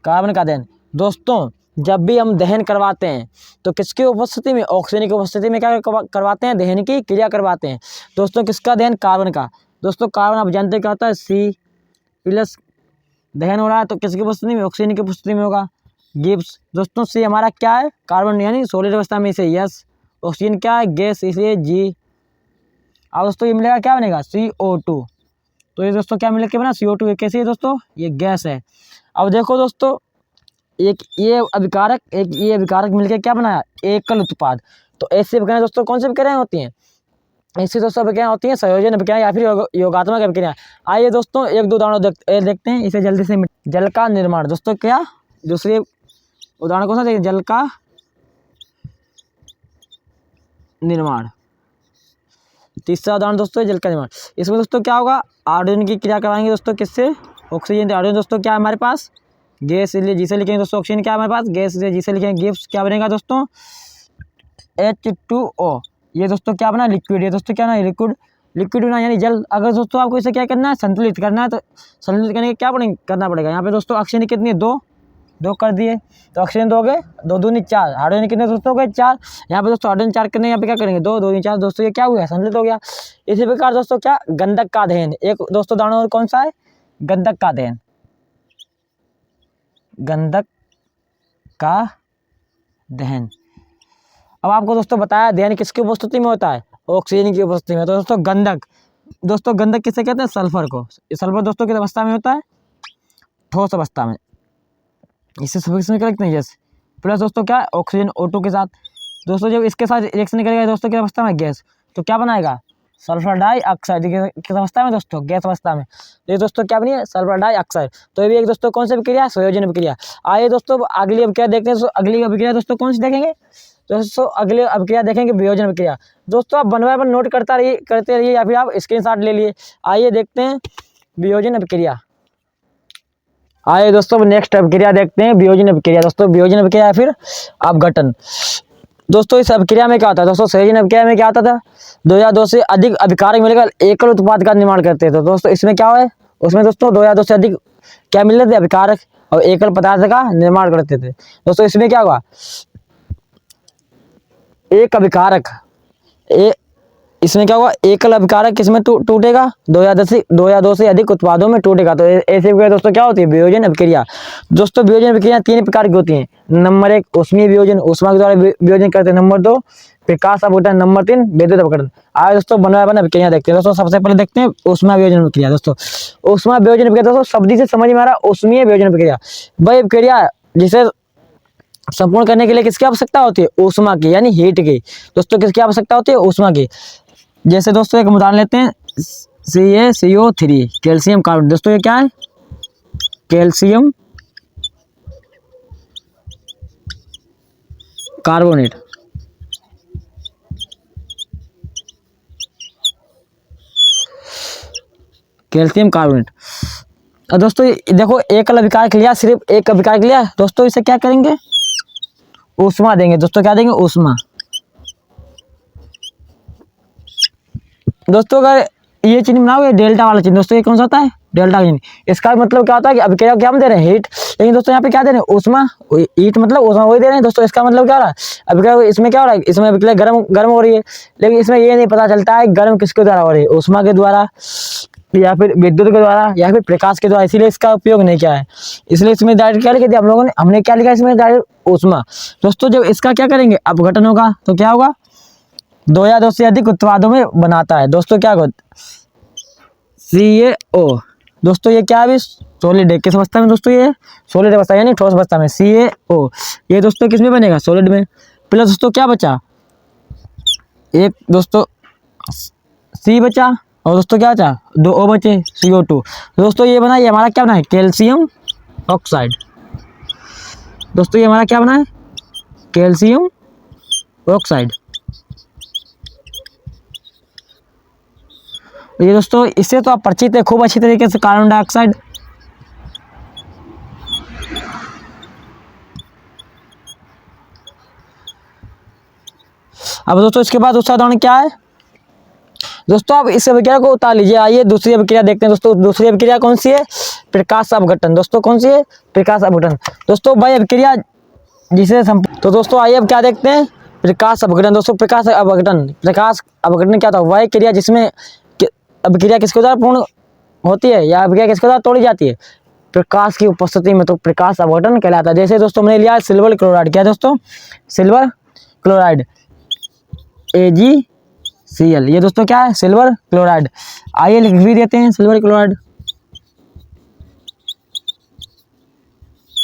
कार्बन का दहन दोस्तों जब भी हम दहन करवाते हैं तो किसकी उपस्थिति में, ऑक्सीजन की उपस्थिति में क्या करवाते हैं, दहन की क्रिया करवाते हैं। दोस्तों किसका दहन, कार्बन का। दोस्तों कार्बन आप जानते हैं क्या होता है, C+ दहन हो रहा है तो किसकी उपस्थिति में, ऑक्सीजन की उपस्थिति में होगा, गिब्स। दोस्तों C हमारा क्या है, कार्बन यानी सॉलिड अवस्था में इसे यस, ऑक्सीजन क्या है, गैस, इसलिए G। अब दोस्तों ये मिलेगा क्या बनेगा, CO2। तो ये दोस्तों क्या मिल के बना, CO2। ये कैसे है दोस्तों, ये गैस है। अब देखो दोस्तों एक ये अभिकारक मिलकर क्या बनाया, एकल उत्पाद। तो ऐसी अभिक्रियाएं दोस्तों कौन सी अभिक्रियाएं होती हैं, ऐसी दोस्तों अभिक्रियाएं होती हैं संयोजन अभिक्रियाएं या फिर योगात्मक अभिक्रियाएं। आइए दोस्तों एक दो उदाहरण देखते हैं इसे जल्दी से। जल का निर्माण दोस्तों क्या, दूसरे उदाहरण कौन सा देखिए, जल का निर्माण। तीसरा उदाहरण दोस्तों जल का निर्माण। इसमें दोस्तों क्या होगा, हाइड्रोजन की क्रिया कराएंगे दोस्तों किससे, ऑक्सीजन। हाइड्रोजन दोस्तों क्या है हमारे पास, गैस, इसलिए जी से लिखेंगे दोस्तों। ऑक्सीजन क्या है हमारे पास, गैस, इसलिए जी से लिखेंगे। गिब्स क्या बनेगा दोस्तों, H2O। ये दोस्तों क्या बना, लिक्विड। ये दोस्तों क्या ना, लिक्विड बना यानी जल। अगर दोस्तों आपको इसे क्या करना है, संतुलित करना है, तो संतुलित करने के क्या करना पड़ेगा। यहाँ पे दोस्तों ऑक्सीजन कितनी है, दो कर दिए, तो ऑक्सीजन 2 हो गए, 2 दूनी 4। हाइड्रोजन कितने दोस्तों हो गए, 4। यहाँ पे दोस्तों हाइड्रोजन 4 करने, यहाँ पे क्या करेंगे, 2 दूनी 4। दोस्तों ये क्या हुआ, संतुलित हो गया। इसी प्रकार दोस्तों क्या, गंधक का दहन। एक दोस्तों उदाहरण और कौन सा है, गंधक का दहन। गंधक का दहन। अब आपको दोस्तों बताया दहन किसकी उपस्थिति में होता है, ऑक्सीजन की उपस्थिति में। तो दोस्तों गंधक किसे कहते हैं, सल्फर को। सल्फर दोस्तों किस अवस्था में होता है, ठोस अवस्था में। इसे सफिक्स में क्या लिखते हैं, यस। प्लस दोस्तों क्या, ऑक्सीजन O2 के साथ। दोस्तों जब इसके साथ रिएक्शन करेगा दोस्तों किस अवस्था में, गैस, तो क्या बनाएगा, सल्फर डाइऑक्साइड। किस अवस्था में दोस्तों, गैस अवस्था में। ये दोस्तों क्या बनी है, सल्फर डाइऑक्साइड। तो ये भी एक दोस्तों कौन सी अभिक्रिया, संयोजन अभिक्रिया। आइए दोस्तों अगली अभिक्रिया देखते हैं। अगली अभिक्रिया दोस्तों कौन सी देखेंगे, दोस्तों अगली अभिक्रिया देखेंगे वियोजन अभिक्रिया। दोस्तों आप वन बाय वन नोट करते रहिए या फिर आप स्क्रीनशॉट ले लिए। आइए देखते हैं वियोजन अभिक्रिया। आइए दोस्तों नेक्स्ट अभिक्रिया देखते हैं, वियोजन अभिक्रिया। दोस्तों वियोजन अभिक्रिया या फिर अपघटन। दोस्तों इस अभिक्रिया में क्या होता है, दोस्तों संयोजन अभिक्रिया में क्या होता था, 2 या 2 से अधिक अभिकारक मिलकर एकल उत्पाद का निर्माण करते थे। दोस्तों इसमें क्या है, उसमें दोस्तों 2 या 2 से अधिक क्या मिल रहे थे, अभिकारक, और एकल पदार्थ का निर्माण करते थे। दोस्तों इसमें क्या हुआ, एक अभिकारक, इसमें क्या हुआ, एकल अभिकारक किसमें टूटेगा, 2 या 2 से अधिक उत्पादों में टूटेगा। तो ऐसे दोस्तों क्या होती है, वियोजन अभिक्रिया। दोस्तों वियोजन अभिक्रिया 3 प्रकार की होती हैं। नंबर 1 ऊष्मीय वियोजन, ऊष्मा के द्वारा वियोजन करते हैं। नंबर 2 प्रकाश अपघटन। नंबर 3 विद्युत अपघटन। आज दोस्तों वन बाय वन अभिक्रिया देखते हैं। दोस्तों सबसे पहले देखते हैं ऊष्मा वियोजन अभिक्रिया। दोस्तों ऊष्मा वियोजन अभिक्रिया दोस्तों शब्द से समझ में आ रहा है, ऊष्मीय वियोजन अभिक्रिया वही अभिक्रिया जिसे संपूर्ण करने के लिए किसकी आवश्यकता होती है, ऊष्मा की, यानी हीट की। दोस्तों किसकी आवश्यकता होती है, ऊष्मा की। जैसे दोस्तों एक उदाहरण लेते हैं, CaCO3 कैल्शियम कार्बोनेट। दोस्तों ये क्या है, कैल्शियम कार्बोनेट। Calcium carbonate. दोस्तों देखो एकल अभिकारक लिया, सिर्फ एक अभिकारक लिया। दोस्तों इसे क्या करेंगे, ऊष्मा देंगे। दोस्तों क्या देंगे, ऊष्मा। दोस्तों अगर ये चिन्ह बनाओगे डेल्टा वाला चिन्ह, दोस्तों ये कौन सा होता है, डेल्टा चिन्ह। इसका मतलब क्या होता है कि अभिक्रिया क्या हम दे रहे हैं, हीट। लेकिन दोस्तों यहाँ पे क्या दे रहे हैं, ऊष्मा। हीट मतलब ऊष्मा वही दे रहे हैं। दोस्तों इसका मतलब क्या हो रहा है, अभिक्रिया इसमें क्या हो रहा है, इसमें अभिक्रिया गर्म हो रही है। लेकिन इसमें ये नहीं पता चलता है गर्म किसके द्वारा हो रही है, ऊष्मा के द्वारा या फिर विद्युत के द्वारा या फिर प्रकाश के द्वारा। इसीलिए इसका उपयोग नहीं किया है। इसलिए इसमें डायरेक्ट क्या लिखा दिया हम लोगों ने, हमने क्या लिखा इसमें, डायरेक्ट ऊष्मा। दोस्तों जब इसका क्या करेंगे, अपघटन होगा, तो क्या होगा, 2 या 2 से अधिक उत्पादों में बनाता है। दोस्तों क्या CaO। दोस्तों ये क्या है, सॉलिड है। किस अवस्था में दोस्तों, ये सॉलिड अवस्था यानी ठोस अवस्था में, CaO। ये दोस्तों किस में बनेगा, सॉलिड में। प्लस दोस्तों क्या बचा, एक दोस्तों C बचा, और दोस्तों क्या बचा, 2 O बचे, CO2। दोस्तों ये बना, ये हमारा क्या बना है, कैल्शियम ऑक्साइड। दोस्तों ये हमारा क्या बना है, कैल्शियम ऑक्साइड। ये दोस्तों इससे तो आप परिचित है खूब अच्छी तरीके से, कार्बन डाइऑक्साइड। अब दोस्तों इसके बाद दूसरा उदाहरण क्या है दोस्तों, आप इस अभिक्रिया को उतार लीजिए। आइए दूसरी अभिक्रिया देखते हैं दोस्तों। दूसरी अभिक्रिया कौन सी है, प्रकाश अपघटन। दोस्तों कौन सी है, प्रकाश अपघटन। दोस्तों भाई अभिक्रिया जिसे तो दोस्तों आइए अब क्या देखते हैं, प्रकाश अपघटन। दोस्तों प्रकाश अपघटन, प्रकाश अपघटन क्या था, वह क्रिया जिसमें अभिक्रिया किसके द्वारा पूर्ण होती है या अभिक्रिया किसके द्वारा तोड़ी जाती है, प्रकाश की उपस्थिति में, तो प्रकाश अपघटन कहलाता है। जैसे दोस्तों मैंने लिया सिल्वर क्लोराइड, क्या दोस्तों, सिल्वर क्लोराइड AgCl, ये दोस्तों क्या है, सिल्वर क्लोराइड। आइए लिख भी देते हैं सिल्वर क्लोराइड,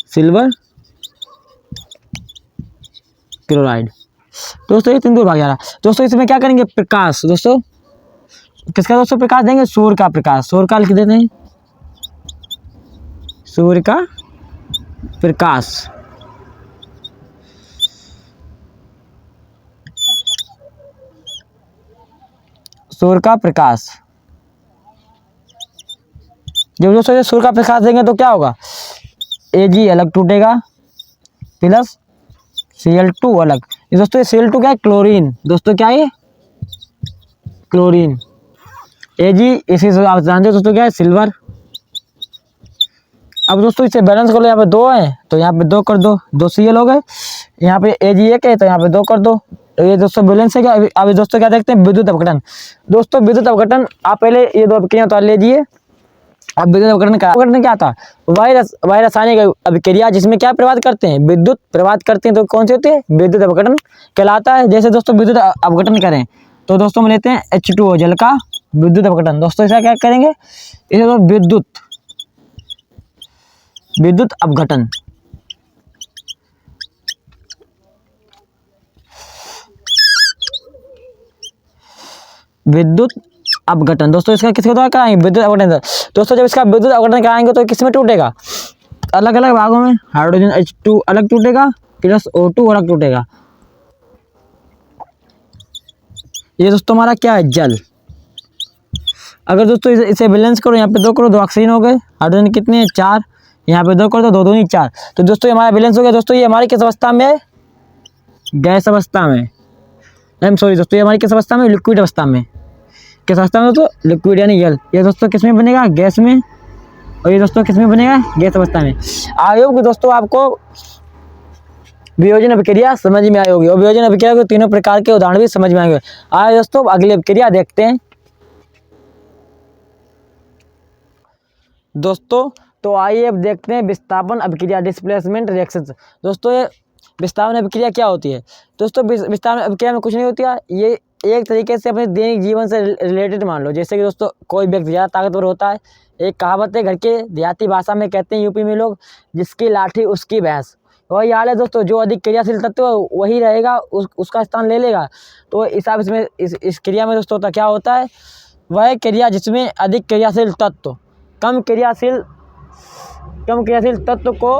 सिल्वर क्लोराइड। दोस्तों ये 3 दूर भाग जा रहा। दोस्तों इसमें क्या करेंगे, प्रकाश, दोस्तों किसका दोस्तों प्रकाश देंगे, सूर्य का प्रकाश। सूर्य का लिख देते हैं, सूर्य का प्रकाश। सूर्य का प्रकाश। जब दोस्तों सूर्य का प्रकाश देंगे तो क्या होगा, Ag अलग टूटेगा प्लस Cl2 अलग। ये दोस्तों ये Cl2 क्या है, क्लोरीन। दोस्तों क्या है, क्लोरीन। Ag इसी से आप जानते हो दोस्तों क्या है, सिल्वर। अब दोस्तों इसे बैलेंस कर लो, यहाँ पे 2 है तो यहाँ पे 2 कर दो, 2 Cl हो गए। यहाँ पे Ag 1 है तो यहाँ पे 2 कर दो। तो ये दोस्तों बैलेंस है क्या। अभी दोस्तों क्या देखते हैं, विद्युत अपघटन। दोस्तों विद्युत अपघटन, आप पहले ये 2 अभिक्रियाएं उतार लीजिए। अब विद्युत अपघटन क्या था, वह रासायनिक अभिक्रिया जिसमें क्या प्रवाद करते हैं, विद्युत प्रवाद करते हैं, तो कौन से होते हैं, विद्युत अपघटन कहलाता है। जैसे दोस्तों विद्युत अपघटन करें तो दोस्तों हम लेते हैं H2O जल का विद्युत अपघटन। दोस्तों ऐसा क्या करेंगे, इसे तो विद्युत अपघटन। विद्युत अपघटन दोस्तों इसका किसके द्वारा कराएंगे, विद्युत अपघटन। दोस्तों जब इसका विद्युत अपघटन कराएंगे तो किसमें टूटेगा, अलग अलग भागों में। हाइड्रोजन H2 अलग टूटेगा प्लस O2 अलग टूटेगा। ये दोस्तों हमारा क्या है, जल। अगर दोस्तों इसे बैलेंस करो, यहाँ पे 2 करो, 2 ऑक्सीजन हो गए। हाइड्रोजन कितने हैं, 4। यहाँ पे 2 कर दो, 2 दूनी 4। तो दोस्तों ये हमारा बैलेंस हो गया। दोस्तों ये हमारी किस अवस्था में है, गैस अवस्था में। सॉरी दोस्तों ये हमारी किस अवस्था में, लिक्विड अवस्था में। किस अवस्था में दोस्तों, लिक्विड यानी जल। ये दोस्तों किस में बनेगा, गैस में। और ये दोस्तों किस में बनेगा, गैस अवस्था में। आई होप दोस्तों आपको वियोजन अभिक्रिया समझ में आई होगी और वियोजन अभिक्रिया के तीनों प्रकार के उदाहरण भी समझ में आएंगे। आइए दोस्तों अगली अभिक्रिया देखते हैं दोस्तों। तो आइए अब देखते हैं विस्थापन अभिक्रिया, डिस्प्लेसमेंट रिएक्शंस। दोस्तों ये विस्थापन अभिक्रिया क्या होती है, दोस्तों विस्थापन अभिक्रिया में कुछ नहीं होती है। ये एक तरीके से अपने दैनिक जीवन से रिलेटेड मान लो। जैसे कि दोस्तों कोई व्यक्ति ज़्यादा ताकतवर होता है, एक कहावत है घर के देहाती भाषा में कहते हैं यूपी में लोग, जिसकी लाठी उसकी भैंस। वही हाल है दोस्तों, जो अधिक क्रियाशील तत्व वही रहेगा, उसका स्थान ले लेगा। तो हिसाब इसमें इस क्रिया में दोस्तों क्या होता है, वह क्रिया जिसमें अधिक क्रियाशील तत्व कम क्रियाशील तत्व को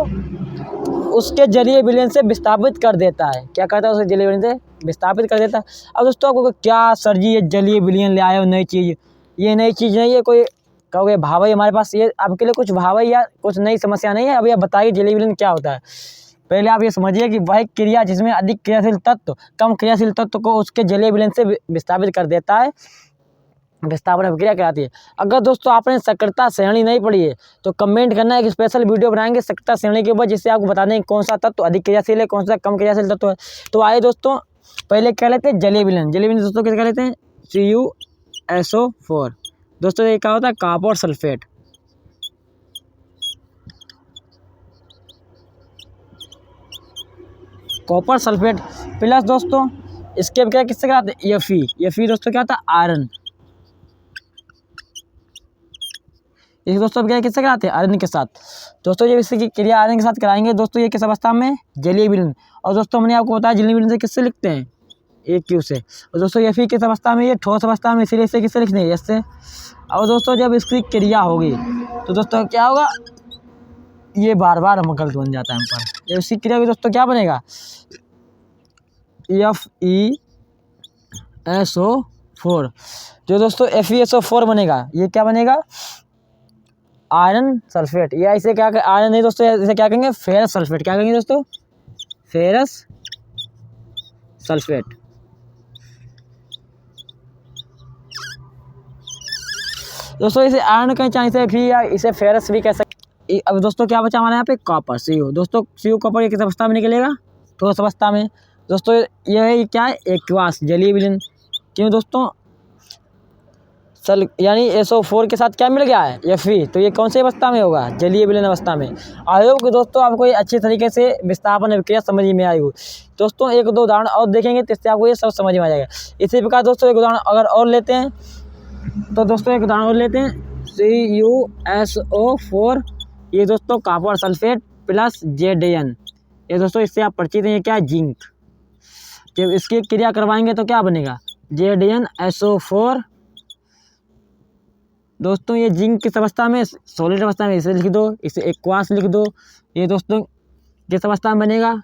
उसके जलीय विलयन से विस्थापित कर देता है। क्या करता है, उसके जलीय विलयन से विस्थापित कर देता है। अब दोस्तों आपको क्या सर जी ये जलीय विलयन ले आए हो नई चीज़, ये नई चीज़ नहीं है कोई, कहोगे भाई हमारे पास ये आपके लिए कुछ भाई या कुछ नई समस्या नहीं है। अभी आप बताइए जलीय विलयन क्या होता है। पहले आप ये समझिए कि वह क्रिया जिसमें अधिक क्रियाशील तत्व कम क्रियाशील तत्व को उसके जलीय विलयन से विस्थापित कर देता है, विस्थापन अभिक्रिया कहलाती है। अगर दोस्तों आपने सक्रियता श्रेणी नहीं पढ़ी है तो कमेंट करना, एक स्पेशल वीडियो बनाएंगे सक्रियता श्रेणी के ऊपर, जिससे आपको बता दें कौन सा तत्व अधिक क्रियाशील है, कौन सा कम क्रियाशील तत्व है। तो आइए दोस्तों पहले क्या लेते हैं, जलीय विलयन। जलीय विलयन दोस्तों कैसे क्या लेते हैं, CuSO4। दोस्तों ये क्या होता है, copper sulphate. Copper sulphate plus दोस्तों इसके अभिक्रिया किससे कराते हैं, Fe दोस्तों क्या होता है, आयरन। इस दोस्तों अभिक्रिया किससे कराते हैं, आयरन के साथ। दोस्तों जब इसकी क्रिया आयरन के साथ कराएंगे दोस्तों ये किस अवस्था में, जलीय विलयन। और दोस्तों हमने आपको बताया जलीय विलयन से किससे लिखते हैं, AQ से। और दोस्तों Fe किस अवस्था में, ये ठोस अवस्था में, इसीलिए इसे किससे लिखने हैं, S से। अब दोस्तों जब इसकी क्रिया होगी तो दोस्तों क्या होगा, ये बार बार गलत बन जाता है यहाँ पर। जब इसकी क्रिया होगी दोस्तों क्या बनेगा, FeSO4। जो दोस्तों FeSO4 बनेगा, ये क्या बनेगा, आयरन सल्फेट। या इसे क्या, आयरन नहीं दोस्तों, इसे क्या कहेंगे, फेरस सल्फेट। क्या कहेंगे दोस्तों, फेरस सल्फेट। दोस्तों इसे आयरन कहें, चाहे इसे भी, या इसे फेरस भी कह सकते। अब दोस्तों क्या बचा हमारे यहाँ पे, कॉपर, CO। दोस्तों CO कॉपर ये किस अवस्था में निकलेगा, ठोस अवस्था में। दोस्तों यह है क्या है, एक्वास, जलीय विलीन। क्यों दोस्तों, यानी SO4 के साथ क्या मिल गया है, Fe, तो ये कौन सी अवस्था में होगा, जलीय विलीन अवस्था में। आई होप कि दोस्तों आपको ये अच्छी तरीके से विस्थापन अभिक्रिया समझ में आई हो। दोस्तों एक दो उदाहरण और देखेंगे, जिससे आपको ये सब समझ में आ जाएगा। इसी प्रकार दोस्तों एक उदाहरण अगर और लेते हैं, तो दोस्तों एक उदाहरण और लेते हैं, CuSO4, ये दोस्तों कॉपर सल्फेट प्लस Zn। ये दोस्तों इससे आप परिचित हैं, ये क्या है, जिंक। जब इसकी क्रिया करवाएंगे तो क्या बनेगा, ZnSO4। दोस्तों ये जिंक किस अवस्था में, सॉलिड अवस्था में, इसे लिख दो, इसे एक्वास लिख दो। ये दोस्तों किस अवस्था में बनेगा,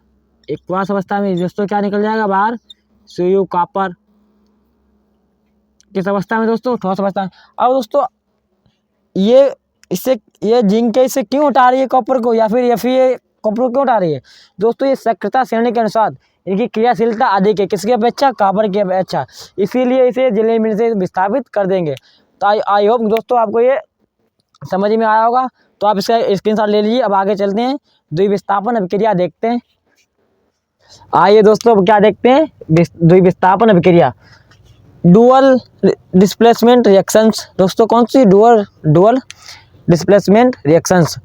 एक्वास अवस्था में। दोस्तों क्या निकल जाएगा बाहर, Cu कॉपर। किस अवस्था में दोस्तों, ठोस अवस्था में। अब दोस्तों ये इससे, ये जिंक है, इससे क्यों हटा रही है कॉपर को, या फिर Fe कॉपर को क्यों हटा रही है दोस्तों, ये सक्रियता श्रेणी के अनुसार इनकी क्रियाशीलता अधिक है, किसकी अपेक्षा, कॉपर की अपेक्षा, इसीलिए इसे जलीय विलीन से विस्थापित कर देंगे। तो आई होप दोस्तों आपको ये समझ में आया होगा। तो आप इसका स्क्रीनशॉट ले लीजिए। अब आगे चलते हैं, द्विविस्थापन अभिक्रिया देखते हैं। आइए दोस्तों अब क्या देखते हैं, द्विविस्थापन अभिक्रिया, डुअल डिस्प्लेसमेंट रिएक्शंस। दोस्तों कौन सी, डुअल डिस्प्लेसमेंट रिएक्शंस,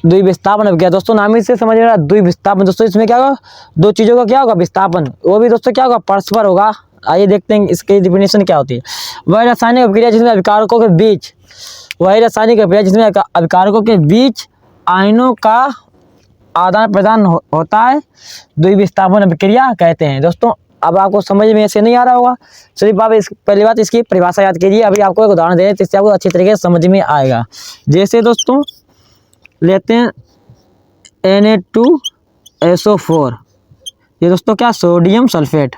द्विविस्थापन अभिक्रिया। दोस्तों नाम ही से समझ रहा है, द्विविस्थापन। दोस्तों इसमें क्या होगा, दो चीज़ों का क्या होगा, विस्थापन, वो भी दोस्तों क्या होगा, परस्पर होगा। आइए देखते हैं इसकी डिफिनेशन क्या होती है। वह रासायनिक अभिक्रिया जिसमें अभिकारकों के बीच, वही रासायनिक अभिक्रिया जिसमें अभिकारकों के बीच आयनों का आदान प्रदान होता है, द्विविस्थापन अभिक्रिया कहते हैं। दोस्तों अब आपको समझ में ऐसे नहीं आ रहा होगा, सिर्फ आप पहली बात इसकी परिभाषा याद कीजिए। अभी आपको एक उदाहरण दे रहे हैं, जिससे आपको अच्छी तरीके से समझ में आएगा। जैसे दोस्तों लेते हैं Na2SO4, ये दोस्तों क्या, सोडियम सल्फेट,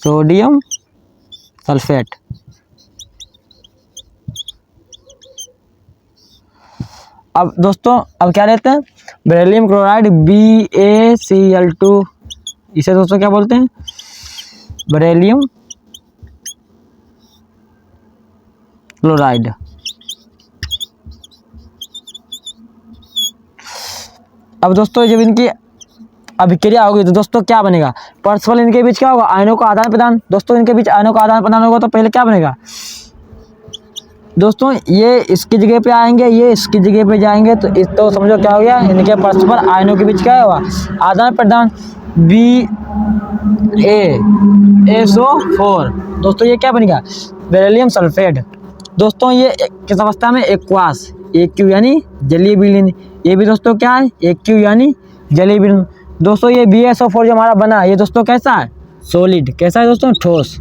सोडियम सल्फेट। अब दोस्तों अब क्या लेते हैं, बेरिलियम क्लोराइड BaCl2, इसे दोस्तों क्या बोलते हैं, बेरिलियम क्लोराइड। अब दोस्तों जब इनकी अभिक्रिया होगी तो दोस्तों क्या बनेगा, परस्पर इनके बीच क्या होगा, आयनों का आदान प्रदान। दोस्तों इनके बीच आयनों का आदान प्रदान होगा तो पहले क्या बनेगा दोस्तों, ये इसकी जगह पे आएंगे, ये इसकी जगह पे जाएंगे, तो इस तो समझो क्या हो गया, इनके परस्पर आयनों के बीच क्या होगा, आदान प्रदान, BaSO4। दोस्तों ये क्या बनेगा, बेरिलियम सल्फेट। दोस्तों ये किस अवस्था में, एक्वास, AQ यानी जलीय विलीन। ये भी दोस्तों क्या है, AQ यानी जलीय विलीन। दोस्तों ये BaSO4 जो हमारा बना है, ये दोस्तों कैसा है, सॉलिड। कैसा है दोस्तों, ठोस।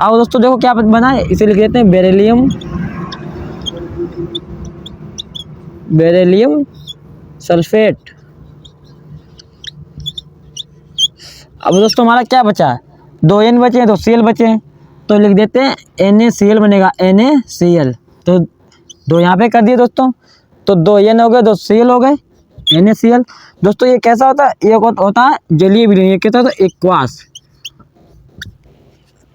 अब दोस्तों देखो क्या बना है, इसे लिख देते हैं बेरिलियम सल्फेट। अब दोस्तों हमारा क्या बचा है, 2 N बचे हैं, 2 Cl बचे हैं, तो लिख देते हैं NaCl बनेगा, NaCl। तो 2 यहाँ पे कर दिए दोस्तों, तो 2 N हो गए, 2 Cl हो गए, NaCl। दोस्तों ये कैसा होता है, ये होता है जलीय विलीन, ये कहता है तो एक्वास।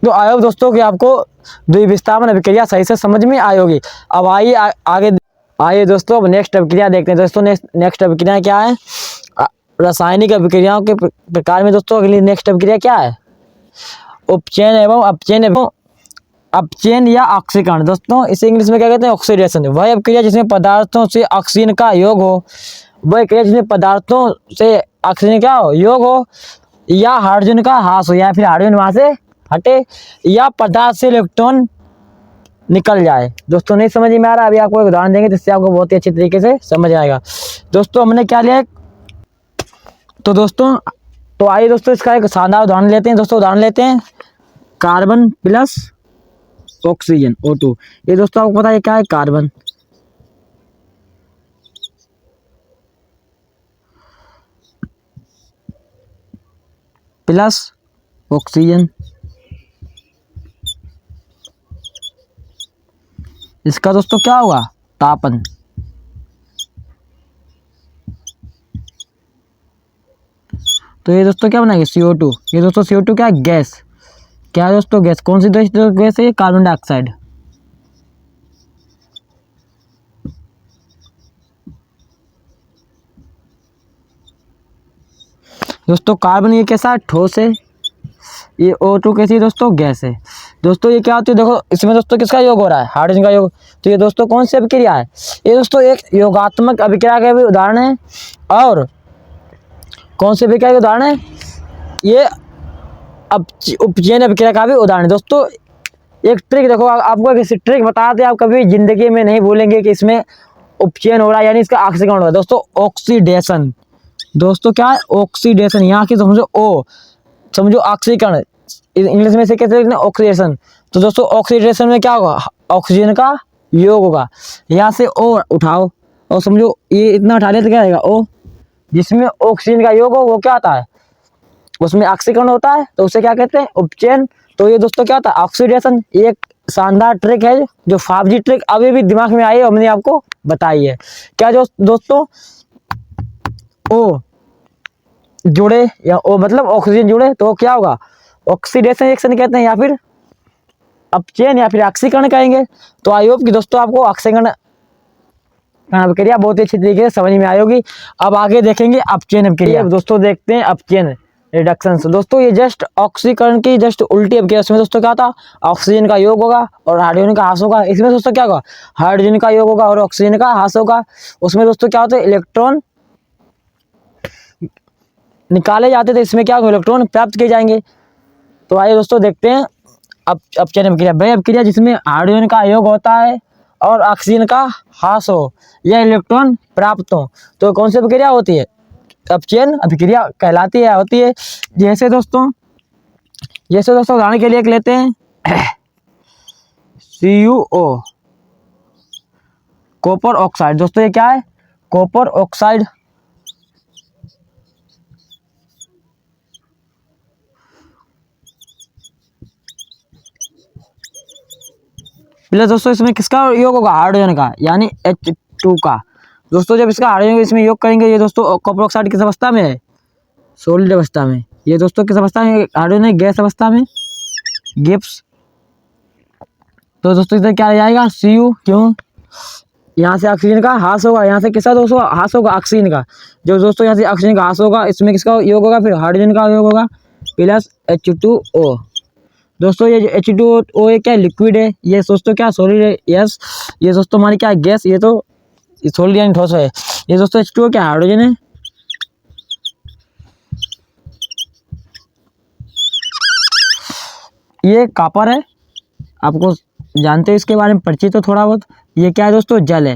तो आई होप दोस्तों कि आपको द्विविस्थापन अभिक्रिया सही से समझ में आई होगी। अब आइए आगे, आइए दोस्तों अब नेक्स्ट अभिक्रिया देखते हैं। दोस्तों नेक्स्ट अभिक्रिया क्या है, रासायनिक अभिक्रियाओं के प्रकार में दोस्तों अगली नेक्स्ट अभिक्रिया क्या है, उपचयन एवं अपचयन या ऑक्सीकरण। दोस्तों इसे इंग्लिश में क्या कहते हैं, ऑक्सीडेशन। वह अभिक्रिया जिसमें पदार्थों से ऑक्सीजन का योग हो, वह क्रिया जिसमें पदार्थों से ऑक्सीजन क्या हो, योग हो, या हाइड्रोजन का ह्रास हो, या फिर हाइड्रोजन वहाँ से हटे, या पदार्थ से इलेक्ट्रॉन निकल जाए। दोस्तों नहीं समझ में आ रहा, अभी आपको एक उदाहरण देंगे जिससे आपको बहुत ही अच्छी तरीके से समझ आएगा। दोस्तों हमने क्या लिया, तो दोस्तों तो आइए दोस्तों इसका एक शानदार उदाहरण लेते हैं। दोस्तों उदाहरण लेते हैं कार्बन प्लस ऑक्सीजन O2। ये दोस्तों आपको पता है क्या है कार्बन, प्लस ऑक्सीजन, इसका दोस्तों क्या होगा तापन। तो ये दोस्तों क्या बनाएंगे CO2। ये दोस्तों CO2 क्या है गैस, क्या है दोस्तों गैस, कौन सी दोस्तों गैस है कार्बन डाइऑक्साइड। दोस्तों कार्बन ये कैसा है ठोस है, ये O2 कैसी है दोस्तों गैस है। दोस्तों ये क्या होती है देखो इसमें दोस्तों किसका योग हो रहा है हाइड्रोजन का योग। तो ये दोस्तों कौन सी अभिक्रिया है, ये दोस्तों एक योगात्मक अभिक्रिया का भी उदाहरण है। और कौन सी अभिक्रिया के उदाहरण है, ये उपचयन अभिक्रिया का भी उदाहरण है। दोस्तों एक ट्रिक देखो, आपको किसी ट्रिक बताते आप कभी जिंदगी में नहीं भूलेंगे कि इसमें उपचयन हो रहा है यानी इसका ऑक्सीकरण हो रहा है। दोस्तों ऑक्सीडेशन, दोस्तों क्या है ऑक्सीडेशन, यहाँ की समझो ओ, समझो ऑक्सीकरण, इंग्लिश में से कैसे लिखना ऑक्सीडेशन। तो दोस्तों ऑक्सीडेशन में क्या होगा ऑक्सीजन का योग होगा, यहाँ से ओ उठाओ और समझो ये इतना उठा ले तो क्या आएगा ओ, जिसमें ऑक्सीजन का योग हो वो क्या आता है उसमें ऑक्सीकरण होता है, तो उसे क्या कहते हैं उपचयन। तो ये दोस्तों क्या होता है ऑक्सीडेशन। एक शानदार ट्रिक है जो 5G ट्रिक अभी भी दिमाग में आई है, हमने आपको बताई है। क्या जो दोस्तों ओ जुड़े या ओ मतलब ऑक्सीजन जुड़े तो क्या होगा ऑक्सीडेशन रिएक्शन कहते हैं, या फिर अपचयन या फिर ऑक्सीकरण कहेंगे। तो आई होप कि दोस्तों आपको ऑक्सीकरण अभिक्रिया बहुत ही अच्छी तरीके से समझ में आई होगी। अब आगे देखेंगे अपचयन अभिक्रिया। दोस्तों देखते हैं अपचयन रिडक्शन। दोस्तों ये जस्ट ऑक्सीकरण की जस्ट उल्टी अभिक्रिया। इसमें दोस्तों क्या था ऑक्सीजन का योग होगा और हाइड्रोजन का ह्रास होगा। इसमें दोस्तों क्या होगा हाइड्रोजन का योग होगा और ऑक्सीजन का ह्रास होगा। उसमें दोस्तों क्या होता है इलेक्ट्रॉन निकाले जाते थे, इसमें क्या होगा इलेक्ट्रॉन प्राप्त किए जाएंगे। तो आइए दोस्तों देखते हैं अपचयन अभिक्रिया। वह अभिक्रिया जिसमें हाइड्रोजन का योग होता है और ऑक्सीजन का ह्रास हो या इलेक्ट्रॉन प्राप्त हो तो कौन सी अभिक्रिया होती है अपचयन अभिक्रिया कहलाती है होती है। जैसे दोस्तों उदाहरण के लिए एक लेते हैं CuO कॉपर ऑक्साइड। दोस्तों ये क्या है कॉपर ऑक्साइड। प्लस दोस्तों इसमें किसका योग होगा हाइड्रोजन का यानी H2 का। दोस्तों जब इसका हाइड्रोजन इसमें योग करेंगे ये दोस्तों कॉपर ऑक्साइड किस अवस्था में है सॉलिड अवस्था में। ये दोस्तों किस अवस्था में हाइड्रोजन गैस अवस्था में गिब्स। तो दोस्तों इधर क्या आ जाएगा Cu, क्यों यहाँ से ऑक्सीजन का ह्रास होगा, यहाँ से किसका दोस्तों ह्रास होगा ऑक्सीजन का। जो दोस्तों यहाँ से ऑक्सीजन का ह्रास होगा इसमें किसका योग होगा फिर हाइड्रोजन का योग होगा प्लस H2O। दोस्तों ये H2O क्या लिक्विड है, ये दोस्तों क्या सॉलिड है यस। ये दोस्तों हमारी क्या गैस, ये तो सॉलिड यानी ठोस है। ये दोस्तों H2O क्या हाइड्रोजन है। ये कॉपर है, आपको जानते हो इसके बारे में परिचित हो थोड़ा बहुत। ये क्या है दोस्तों जल है।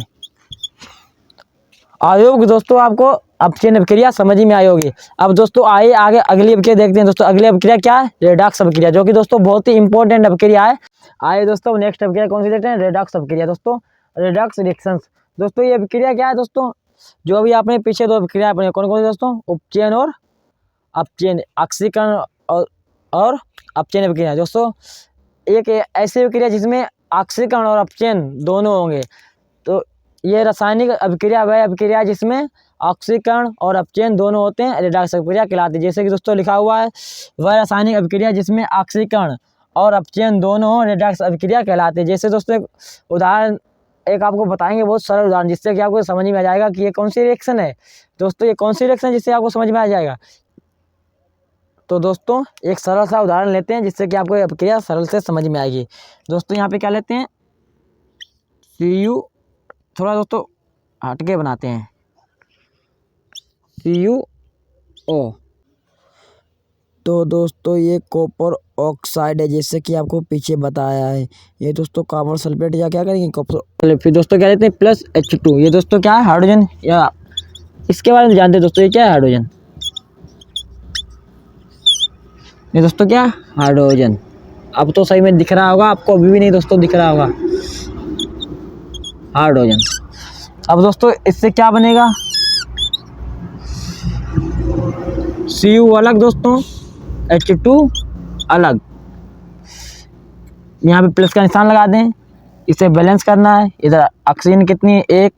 आयोग दोस्तों आपको अपचयन अभिक्रिया समझ में आई होगी। अब दोस्तों आइए आगे अगली अभिक्रिया देखते हैं। दोस्तों अगली अभिक्रिया क्या है रेडॉक्स अभिक्रिया, जो कि दोस्तों बहुत ही इंपॉर्टेंट अभिक्रिया है। आइए दोस्तों नेक्स्ट अभिक्रिया कौन सी देखते हैं रेडॉक्स अभिक्रिया। दोस्तों रेडॉक्स रिएक्शंस। दोस्तों ये अभिक्रिया क्या है दोस्तों जो अभी आपने पीछे दो अभिक्रिया पढ़ी कौन कौन सी दोस्तों उपचयन और अपचयन ऑक्सीकरण और अपचयन अभिक्रिया। दोस्तों एक ऐसी अभिक्रिया जिसमें ऑक्सीकरण और अपचयन दोनों होंगे। तो ये रासायनिक अभिक्रिया वह अभिक्रिया जिसमें ऑक्सीकरण और अपचयन दोनों होते हैं रेडॉक्स अभिक्रिया कहलाती है। जैसे कि दोस्तों लिखा हुआ है वह रासायनिक अभिक्रिया जिसमें ऑक्सीकरण और अपचयन दोनों रेडॉक्स अभिक्रिया कहलाती है। जैसे दोस्तों एक उदाहरण एक आपको बताएंगे बहुत सरल उदाहरण जिससे कि आपको समझ में आ जाएगा कि ये कौन सी रिएक्शन है। दोस्तों ये कौन सी रिएक्शन है जिससे आपको समझ में आ जाएगा। तो दोस्तों एक सरल सा उदाहरण लेते हैं जिससे कि आपको ये अभिक्रिया सरल से समझ में आएगी। दोस्तों यहाँ पे क्या लेते हैं Cu, थोड़ा दोस्तों हटके बनाते हैं CuO। तो दोस्तों ये कॉपर ऑक्साइड है जैसे कि आपको पीछे बताया है। ये दोस्तों कॉपर सल्फेट या क्या करेंगे कॉपर। फिर दोस्तों क्या लेते हैं प्लस H2। ये दोस्तों क्या है हाइड्रोजन, या इसके बारे में जानते हैं दोस्तों ये क्या है हाइड्रोजन। ये दोस्तों क्या, हाइड्रोजन। अब तो सही में दिख रहा होगा आपको, अभी भी नहीं दोस्तों दिख रहा होगा, हाइड्रोजन। अब दोस्तों इससे क्या बनेगा, Cu अलग दोस्तों, H2 अलग। यहाँ पे प्लस का निशान लगा दें, इसे बैलेंस करना है। इधर ऑक्सीजन कितनी है, 1,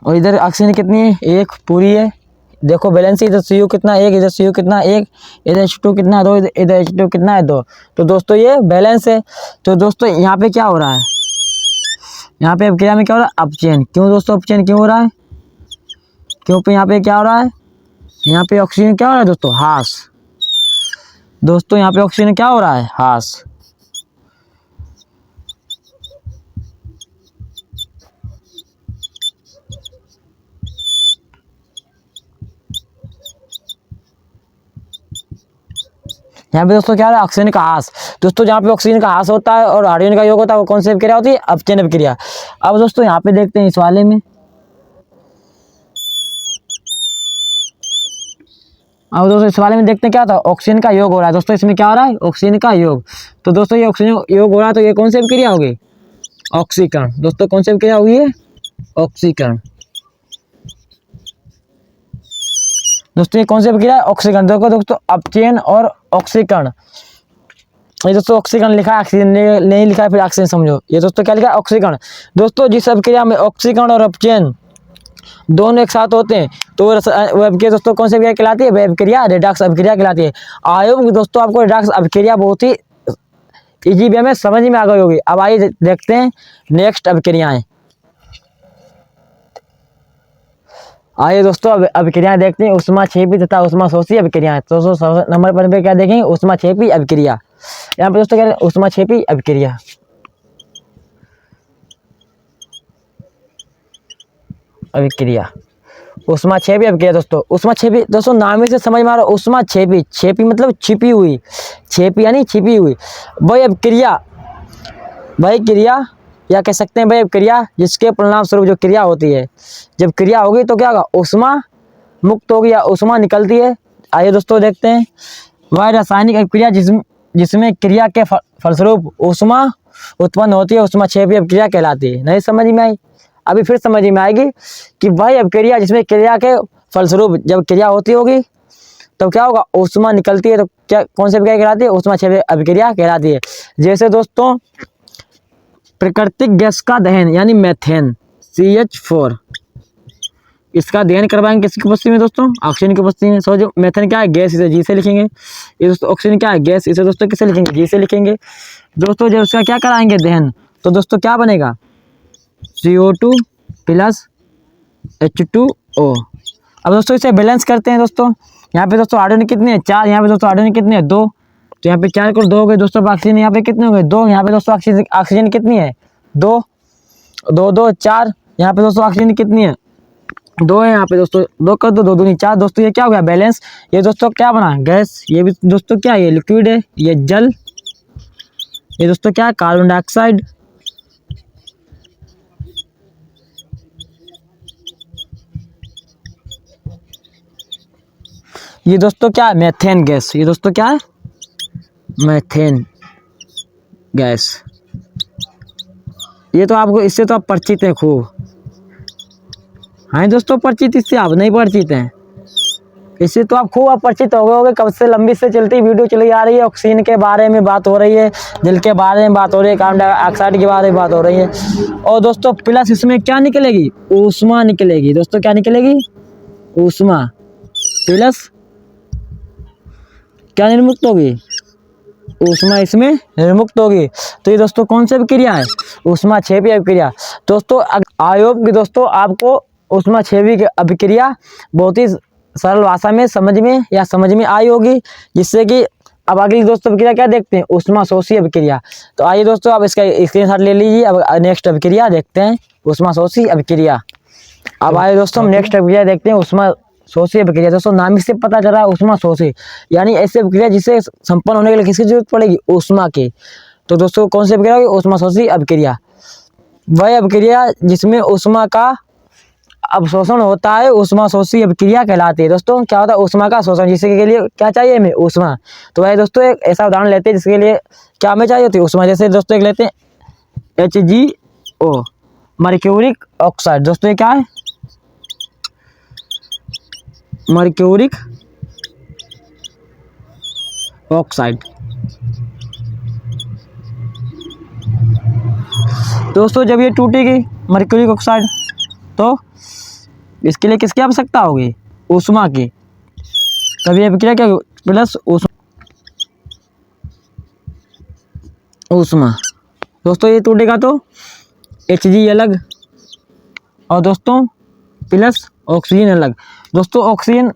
और इधर ऑक्सीजन कितनी है, 1 पूरी है। देखो बैलेंस, इधर Cu कितना, 1, इधर Cu कितना, 1, इधर H2 कितना, 2, इधर H2 कितना है, 2। तो दोस्तों ये बैलेंस है। तो दोस्तों यहाँ पे क्या हो रहा है, यहाँ पे अभिक्रिया में क्या हो रहा है, अपचयन। क्यों दोस्तों अपचयन क्यों हो रहा है, क्योंकि यहाँ पे क्या हो रहा है, यहाँ पे ऑक्सीजन क्या हो रहा है दोस्तों, ह्रास। दोस्तों यहाँ पे ऑक्सीजन क्या हो रहा है, ह्रास। यहाँ पे दोस्तों क्या हो रहा है, ऑक्सीजन का ह्रास। दोस्तों जहाँ पे ऑक्सीजन का ह्रास होता है और हाइड्रोजन का योग होता है, वो कौन सी अभिक्रिया होती है, अपचयन अभिक्रिया। अब दोस्तों यहाँ पे देखते हैं इस वाले में, अब दोस्तों इस वाले में देखते हैं क्या था, ऑक्सीजन का योग हो रहा है। दोस्तों इसमें क्या हो रहा है, ऑक्सीजन का योग। तो दोस्तों ये ऑक्सीजन योग हो रहा है, तो ये कौन सी अभिक्रिया होगी, ऑक्सीकरण। दोस्तों कौन सी अभिक्रिया होगी, ऑक्सीकरण। दोस्तों ये कौन सी अभिक्रिया है, ऑक्सीकरण। देखो दोस्तों अपचयन और ऑक्सीकरण, ये दोस्तों ऑक्सीकरण लिखा है, ऑक्सीजन नहीं लिखा है, फिर ऑक्सीजन समझो। ये दोस्तों क्या लिखा है, ऑक्सीकरण। दोस्तों जिस अभिक्रिया में ऑक्सीकरण और अपचयन दोनों एक साथ होते हैं, तो वो अभिक्रिया दोस्तों कौन सी अभिक्रिया कहलाती है, वह अभिक्रिया रेडॉक्स अभिक्रिया कहलाती है। आयोग दोस्तों आपको रेडॉक्स अभिक्रिया बहुत ही इजी वे में समझ में आ गई होगी। अब आइए देखते हैं नेक्स्ट अभिक्रियाएं। आइए दोस्तों अब अभिक्रियाएं देखते हैं, ऊष्माक्षेपी तथा ऊष्माशोषी अभिक्रियाएं। तो दोस्तों नंबर पर पे क्या देखेंगे, ऊष्माक्षेपी अभिक्रिया। यहाँ पे दोस्तों क्या है, ऊष्माक्षेपी अभिक्रिया। अभिक्रिया ऊष्माक्षेपी अभिक्रिया। दोस्तों ऊष्माक्षेपी, दोस्तों नाम से समझ में आ रहा है, ऊष्माक्षेपी, छेपी मतलब छिपी हुई, छेपी यानी छिपी हुई। वही अभिक्रिया, वही क्रिया या कह सकते हैं वही अभिक्रिया जिसके परिणाम स्वरूप जो क्रिया होती है, जब क्रिया होगी तो क्या होगा, ऊष्मा मुक्त होगी या ऊष्मा निकलती है। आइए दोस्तों देखते हैं, वह रासायनिक अभिक्रिया जिसमें क्रिया के फलस्वरूप ऊष्मा उत्पन्न होती है, ऊष्माक्षेपी अभिक्रिया कहलाती है। नहीं समझ में आई, अभी फिर समझ में आएगी कि वही अभिक्रिया जिसमें क्रिया के फलस्वरूप जब क्रिया होती होगी तो क्या होगा, ऊष्मा निकलती है, तो क्या कौन सी अभिक्रिया कहलाती है, ऊष्माक्षेपी अभिक्रिया कहलाती है। जैसे दोस्तों प्राकृतिक गैस का दहन यानी मेथेन CH4, इसका दहन करवाएंगे किसकी उपस्थिति में दोस्तों, ऑक्सीजन की उपस्थिति में। समझो मेथेन क्या है, गैस, इसे G से लिखेंगे। ये दोस्तों ऑक्सीजन क्या है, गैस, इसे दोस्तों किसे लिखेंगे, G से लिखेंगे। दोस्तों जब उसका क्या कराएंगे दहन, तो दोस्तों क्या बनेगा, CO2 प्लस H2O। अब दोस्तों इसे बैलेंस करते हैं। दोस्तों यहाँ पे दोस्तों हाइड्रोजन कितने हैं, 4, यहाँ पे दोस्तों हाइड्रोजन कितने हैं, 2। तो यहाँ पे 4 को 2 हो गए दोस्तों। ऑक्सीजन यहाँ पे कितने हो गए, 2। यहाँ पे दोस्तों ऑक्सीजन कितनी है, 2, 2, 2, 4। यहाँ पे दोस्तों ऑक्सीजन कितनी है, 2 है। यहाँ पे दोस्तों 2 कर दो, 2 दूनी 4। दोस्तों ये क्या हो गया, बैलेंस। ये दोस्तों क्या बना, गैस। ये भी दोस्तों क्या है, ये लिक्विड है, ये जल। ये दोस्तों क्या है, कार्बन डाइऑक्साइड। ये दोस्तों क्या है, मेथेन गैस। ये दोस्तों क्या है, मेथेन गैस। ये तो आपको, इससे तो आप परिचित हैं खूब, हाँ दोस्तों परिचित, इससे आप नहीं परिचित हैं, इससे तो आप खूब परिचित हो गए होंगे। कब से लंबी से चलती वीडियो चली आ रही है, ऑक्सीजन के बारे में बात हो रही है, जल के बारे में बात हो रही है, कार्बन डाइऑक्साइड के बारे में बात हो रही है। और दोस्तों प्लस इसमें क्या निकलेगी, ऊष्मा निकलेगी। दोस्तों क्या निकलेगी, ऊष्मा, प्लस क्या निर्मुक्त होगी, ऊष्मा इसमें निर्मुक्त होगी। तो ये दोस्तों कौन सी अभिक्रिया है, ऊष्माक्षेपी अभिक्रिया। दोस्तों आयोग की दोस्तों आपको ऊष्माक्षेपी अभिक्रिया बहुत ही सरल भाषा में समझ में आई होगी, जिससे कि अब अगली दोस्तों अभिक्रिया क्या देखते हैं, ऊष्माशोषी अभिक्रिया। तो आइए दोस्तों अब इसका स्क्रीनशॉट ले लीजिए। अब नेक्स्ट अभिक्रिया देखते हैं, ऊष्माशोषी अभिक्रिया। अब आइए दोस्तों हम नेक्स्ट अभिक्रिया देखते हैं, ऊष्माशोषी अभिक्रिया। दोस्तों नाम से पता चल रहा है ऊष्माशोषी, यानी ऐसी अभिक्रिया जिसे संपन्न होने के लिए किसकी जरूरत पड़ेगी, ऊष्मा की। तो दोस्तों कौन सी अभिक्रिया होगी, ऊष्माशोषी अभिक्रिया। वह अभिक्रिया जिसमें ऊष्मा का अवशोषण होता है ऊष्मा शोषी अभिक्रिया कहलाती है। दोस्तों क्या होता है, ऊष्मा का शोषण, जिसके लिए क्या चाहिए हमें, ऊष्मा। तो वह दोस्तों एक ऐसा उदाहरण लेते हैं जिसके लिए क्या हमें चाहिए होती है, ऊष्मा। जैसे दोस्तों एक लेते हैं HgO, मर्क्यूरिक ऑक्साइड। दोस्तों ये क्या है, मर्क्यूरिक ऑक्साइड। दोस्तों जब ये टूटेगी मर्क्यूरिक ऑक्साइड, तो इसके लिए किसकी आवश्यकता होगी, ऊष्मा की। तभी अभिक्रिया क्या, प्लस ऊष्मा। दोस्तों ये टूटेगा तो Hg अलग, और दोस्तों प्लस ऑक्सीजन अलग। दोस्तों ऑक्सीजन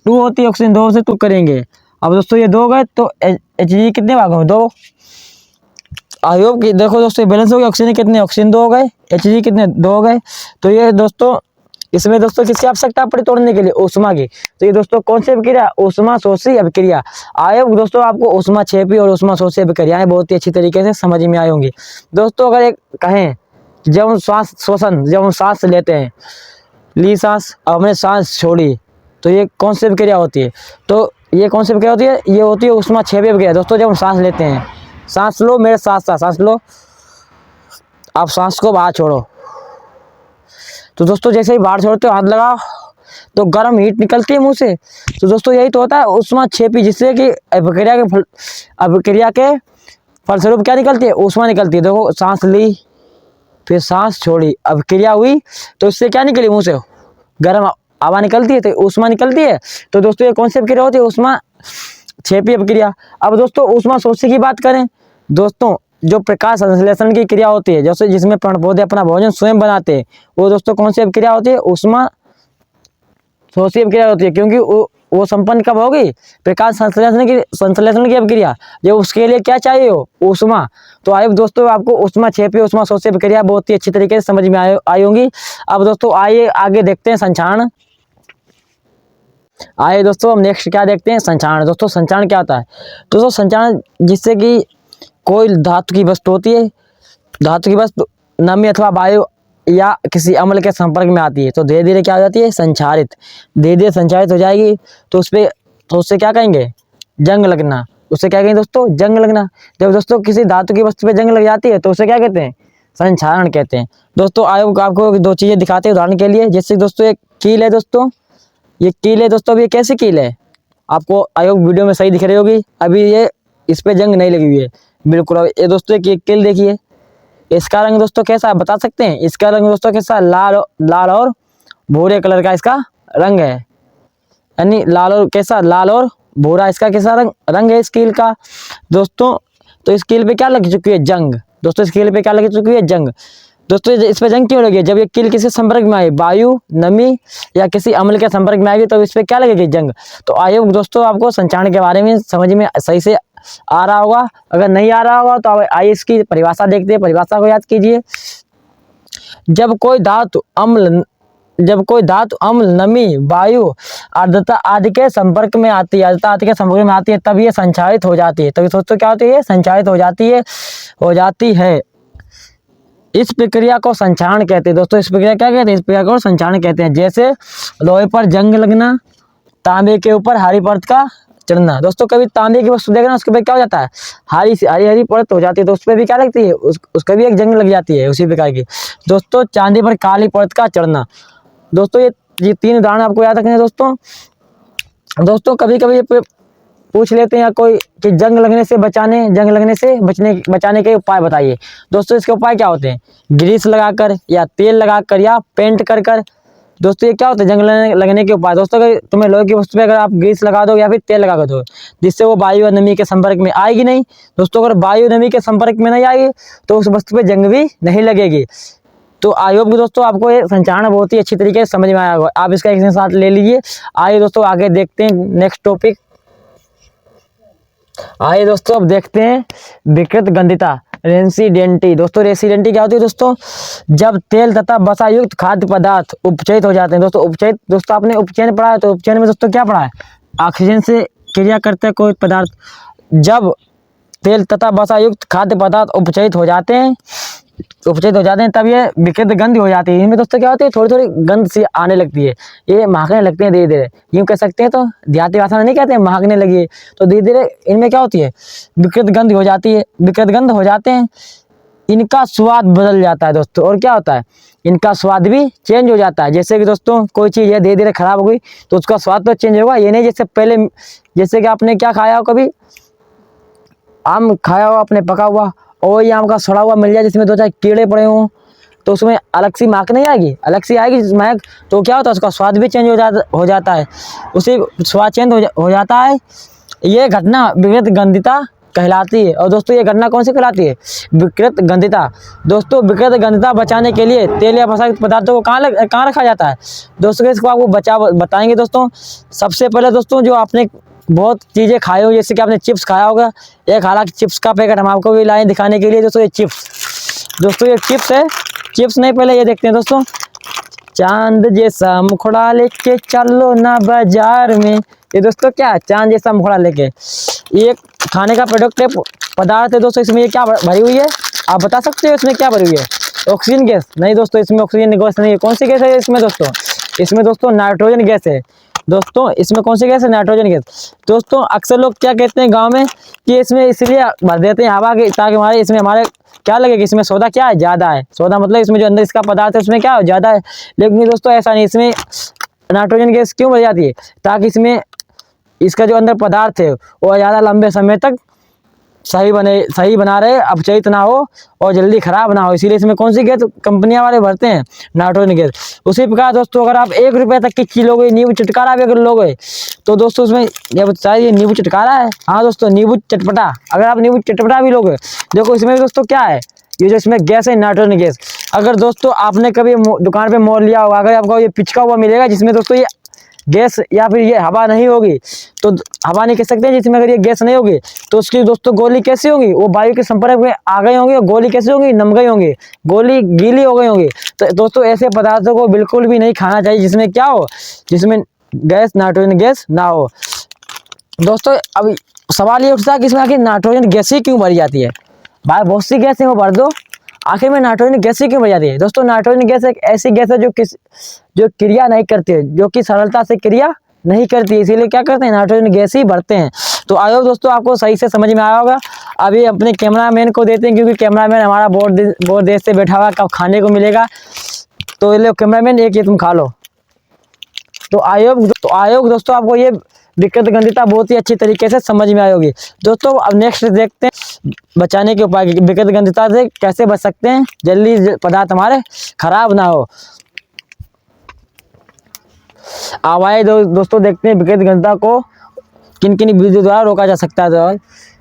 2 होती है, ऑक्सीजन 2 से 2 करेंगे। अब दोस्तों ये 2 गए तो Hg कितने भागों में, 2। आई होप कि देखो दोस्तों बैलेंस हो गया, ऑक्सीजन कितने, ऑक्सीजन 2 हो गए, Hg कितने, 2 हो गए। तो ये दोस्तों इसमें दोस्तों किसकी आवश्यकता पड़ी तोड़ने के लिए, ऊष्मा की। तो ये दोस्तों कौन सी अभिक्रिया, ऊष्मा शोषी अभिक्रिया। आए होप दोस्तों आपको ऊष्मा क्षेपी और ऊष्मा शोषी अभिक्रियाएं बहुत ही अच्छी तरीके से समझ में आई होंगी। दोस्तों अगर एक कहें, जब हम श्वास शोषण, जब हम सांस लेते हैं, ली सांस और हमने सांस छोड़ी, तो ये कौन सी अभिक्रिया होती है, तो ये कौन सी अभिक्रिया होती है, ये होती है ऊष्मा क्षेपी अभिक्रिया। दोस्तों जब हम सांस लेते हैं, सांस लो मेरे साथ साथ, सांस लो, आप सांस को बाहर छोड़ो, तो दोस्तों जैसे ही बाहर छोड़ते हो हाथ लगाओ तो गर्म हीट निकलती है मुंह से। तो दोस्तों यही तो होता है ऊष्मा क्षेपी, जिससे कि अभिक्रिया के फलस्वरूप क्या निकलती है, ऊष्मा निकलती है। देखो सांस ली, फिर सांस छोड़ी, अभिक्रिया हुई, तो इससे क्या निकली, मुंह से गर्म हवा निकलती है, तो ऊष्मा निकलती है। तो दोस्तों ये कौन सी अभिक्रिया होती है, ऊष्मा क्षेपी अभिक्रिया। अब दोस्तों ऊष्मा शोषी की बात करें, दोस्तों जो प्रकाश संश्लेषण की क्रिया होती है, जैसे जिसमें पेड़ पौधे अपना भोजन स्वयं बनाते हैं, वो दोस्तों कौन सी अभिक्रिया होती है, ऊष्मा शोषी अभिक्रिया होती है। क्योंकि वो संपन्न कब होगी, प्रकाश संश्लेषण की अभिक्रिया, जब उसके लिए क्या चाहिए हो, ऊष्मा। तो आइए दोस्तों आपको ऊष्मा क्षेपी ऊष्मा शोषी अभिक्रिया बहुत ही अच्छी तरीके से समझ में आई होंगी। अब दोस्तों आइए आगे देखते हैं संचारण। आइए दोस्तों हम नेक्स्ट क्या देखते हैं, संचारण। दोस्तों संचारण क्या होता है, दोस्तों संचारण जिससे कि कोई धातु की वस्तु होती है, धातु की वस्तु नमी अथवा वायु या किसी अम्ल के संपर्क में आती है, तो धीरे धीरे क्या हो जाती है, संचारित, धीरे धीरे संचारित हो जाएगी। तो उससे क्या कहेंगे, जंग लगना। उससे क्या कहेंगे दोस्तों, जंग लगना। जब दोस्तों किसी धातु की वस्तु पे जंग लग जाती है तो उसे क्या कहते हैं, संचारण कहते हैं। दोस्तों आपको 2 चीजें दिखाते हैं उदाहरण के लिए। जैसे दोस्तों एक कील है, दोस्तों ये कील है, दोस्तों अभी ये कैसी कील है, आपको आयोग वीडियो में सही दिख रही होगी, अभी ये इस पे जंग नहीं लगी हुई है बिल्कुल। ये दोस्तों एक कील देखिए, इसका रंग दोस्तों कैसा है बता सकते हैं, इसका रंग दोस्तों कैसा, लाल और भूरे कलर का इसका रंग है, यानी लाल और कैसा, लाल और भूरा इसका कैसा रंग है इस कील का। दोस्तों तो इस कील पे क्या लग चुकी है, जंग। दोस्तों इस कील पे क्या लग चुकी है, जंग। दोस्तों इस पे जंग क्यों लगी है, जब ये कील किसी संपर्क में आई, वायु, नमी या किसी अम्ल के संपर्क में आएगी, तो इस पे क्या लगेगी, जंग। तो आइए दोस्तों आपको संचारण के बारे में समझ में सही से आ रहा होगा, अगर नहीं आ रहा होगा तो आइए इसकी परिभाषा देखते हैं। परिभाषा को याद कीजिए, जब कोई धातु अम्ल, नमी, वायु, आर्द्रता आदि के संपर्क में आती है, तब ये संचारित हो जाती है। तभी दोस्तों क्या होती है, संचारित हो जाती है। इस प्रक्रिया को संचारण कहते हैं। दोस्तों इस प्रक्रिया क्या कहते हैं, इस प्रक्रिया को संचारण कहते हैं। जैसे लोहे पर जंग लगना, तांबे के ऊपर हरी परत का चढ़ना। दोस्तों कभी तांबे की वस्तु देखना, उसके पे क्या हो जाता है, हरी परत हो जाती है, तो उस पर भी क्या लगती है, उसका भी एक जंग लग जाती है उसी प्रकार की। दोस्तों चांदी पर काली परत का चढ़ना। दोस्तों ये 3 उदाहरण आपको याद रखने हैं। दोस्तों कभी कभी पूछ लेते हैं कोई कि जंग लगने से बचाने के उपाय बताइए। दोस्तों इसके उपाय क्या होते हैं, ग्रीस लगाकर या तेल लगाकर या पेंट कर। दोस्तों ये क्या होता है, जंग लगने के उपाय। दोस्तों अगर तुम्हें लोहे की वस्तु पे अगर आप ग्रीस लगा दो या फिर तेल लगा दो, जिससे वो वायु और नमी के संपर्क में आएगी नहीं। दोस्तों अगर वायु नमी के संपर्क में नहीं आएगी तो उस वस्तु पे जंग भी नहीं लगेगी। तो आई होप दोस्तों आपको ये संचारण बहुत ही अच्छी तरीके से समझ में आया होगा, आप इसका एक साथ ले लीजिए। आइए दोस्तों आगे देखते हैं नेक्स्ट टॉपिक। आइए दोस्तों अब देखते हैं विकृत गंधिता, रेसिडेंटी। दोस्तों रेसिडेंटी क्या होती है, दोस्तों जब तेल तथा वसा युक्त खाद्य पदार्थ उपचयित हो जाते हैं। दोस्तों उपचयित, दोस्तों आपने उपचयन पढ़ा है, तो उपचयन में दोस्तों क्या पढ़ा है, ऑक्सीजन से क्रिया करते हैं कोई पदार्थ। जब तेल तथा वसा युक्त खाद्य पदार्थ उपचयित हो जाते हैं, उपचयित हो जाते हैं तब ये विकृत गंध हो जाती है। इनमें दोस्तों क्या होती है, थोड़ी थोड़ी गंध सी आने लगती है, ये महकने लगती है धीरे धीरे, यूँ कह सकते हैं। तो देहाती भाषा में नहीं कहते हैं महकने लगी है, तो धीरे धीरे इनमें क्या होती है, विकृत गंध हो जाती है, विकृत गंध हो जाते हैं। इनका स्वाद बदल जाता है दोस्तों, और क्या होता है, इनका स्वाद भी चेंज हो जाता है। जैसे कि दोस्तों कोई चीज़ है धीरे धीरे खराब हो गई तो उसका स्वाद तो चेंज होगा, ये नहीं जैसे पहले, जैसे कि आपने क्या खाया हो, कभी आम खाया हो आपने पका हुआ, और वही आम का सड़ा हुआ मिल जाए जिसमें 2-4 कीड़े पड़े हों, तो उसमें अलग सी महक नहीं आएगी, अलग सी आएगी महक, तो क्या होता है, उसका स्वाद भी चेंज हो जाता है, उसी स्वाद चेंज हो जाता है। ये घटना विकृत गंधिता कहलाती है। और दोस्तों ये घटना कौन सी कहलाती है, विकृत गंधिता। दोस्तों विकृत गंधिता बचाने के लिए तेल या प्रसारित पदार्थों को कहाँ रखा जाता है दोस्तों, इसको आपको बताएंगे दोस्तों। सबसे पहले दोस्तों जो आपने बहुत चीज़ें खाई हो, जैसे कि आपने चिप्स खाया होगा, एक हालांकि चिप्स का पैकेट हम आपको भी लाए दिखाने के लिए दोस्तों। ये चिप्स है, चिप्स नहीं, पहले ये देखते हैं दोस्तों। चांद जैसा मुखड़ा लेके चलो ना बाजार में, ये दोस्तों क्या है, चांद जैसा मुखड़ा लेके, ये खाने का प्रोडक्ट है, पदार्थ है दोस्तों। इसमें ये क्या भरी हुई है, आप बता सकते हो इसमें क्या भरी हुई है, ऑक्सीजन गैस? नहीं दोस्तों, इसमें ऑक्सीजन गैस नहीं है। कौन सी गैस है इसमें दोस्तों, इसमें दोस्तों नाइट्रोजन गैस है दोस्तों। इसमें कौन सी गैस है, नाइट्रोजन गैस। दोस्तों अक्सर लोग क्या कहते हैं गांव में कि इसमें इसलिए भर देते हैं हवा के, ताकि हमारे क्या लगे कि इसमें सोडा क्या है, ज़्यादा है। सोडा मतलब इसमें जो अंदर इसका पदार्थ है उसमें क्या है, ज़्यादा है। लेकिन दोस्तों ऐसा नहीं, इसमें नाइट्रोजन गैस क्यों भर जाती है, ताकि इसमें इसका जो अंदर पदार्थ है वो ज़्यादा लंबे समय तक सही बना रहे, अपचयित ना हो और जल्दी खराब ना हो, इसीलिए इसमें कौन सी गैस कंपनियां वाले भरते हैं, नाइट्रोजन गैस। उसी प्रकार दोस्तों अगर आप 1 रुपये तक की चीज लोगे, नींबू चटकारा भी अगर लोगे तो दोस्तों उसमें ये नींबू चटकारा है, हाँ दोस्तों नींबू चटपटा, अगर आप नींबू चटपटा भी लोगे, देखो इसमें भी दोस्तों क्या है, ये जो इसमें गैस है नाइट्रोजन गैस। अगर दोस्तों आपने कभी दुकान पे मोल लिया होगा, अगर आपको ये पिचका हुआ मिलेगा जिसमें दोस्तों ये गैस या फिर ये हवा नहीं होगी, तो हवा नहीं कह सकते हैं, जिसमें अगर ये गैस नहीं होगी तो उसकी दोस्तों गोली कैसी होगी, वो वायु के संपर्क में आ गई होंगी और गोली कैसी होगी, नम गई होंगी, गोली गीली हो गई होंगी। तो दोस्तों ऐसे पदार्थों को बिल्कुल भी नहीं खाना चाहिए जिसमें क्या हो, जिसमें गैस नाइट्रोजन गैस ना हो। दोस्तों अब सवाल ये उठता है कि इसमें आखिर नाइट्रोजन गैस ही क्यों भरी जाती है, भाई बहुत सी गैस है वो भर दो, आखिर में नाइट्रोजन गैस ही क्यों भरी जाती है। दोस्तों नाइट्रोजन गैस एक ऐसी गैस है जो क्रिया नहीं करती है, जो कि सरलता से क्रिया नहीं करती है, इसीलिए क्या करते हैं, नाइट्रोजन गैस ही भरते हैं। तो आई होप दोस्तों आपको सही से समझ में आया होगा। अभी अपने कैमरामैन को देते हैं, क्योंकि कैमरामैन हमारा बहुत देर से बैठा हुआ, कब खाने को मिलेगा, तो लो कैमरामैन एक ये तुम खा लो। तो आई होप दोस्तों आपको ये विकृत गंधिता बहुत ही अच्छी तरीके से समझ में आई होगी। दोस्तों अब नेक्स्ट देखते हैं बचाने के उपाय, विकृत गंधिता से कैसे बच सकते हैं, जल्दी पदार्थ हमारे खराब ना हो। आवाज़ दोस्तों देखते हैं विकृत गंधिता को किन किन विधियों द्वारा रोका जा सकता है। तो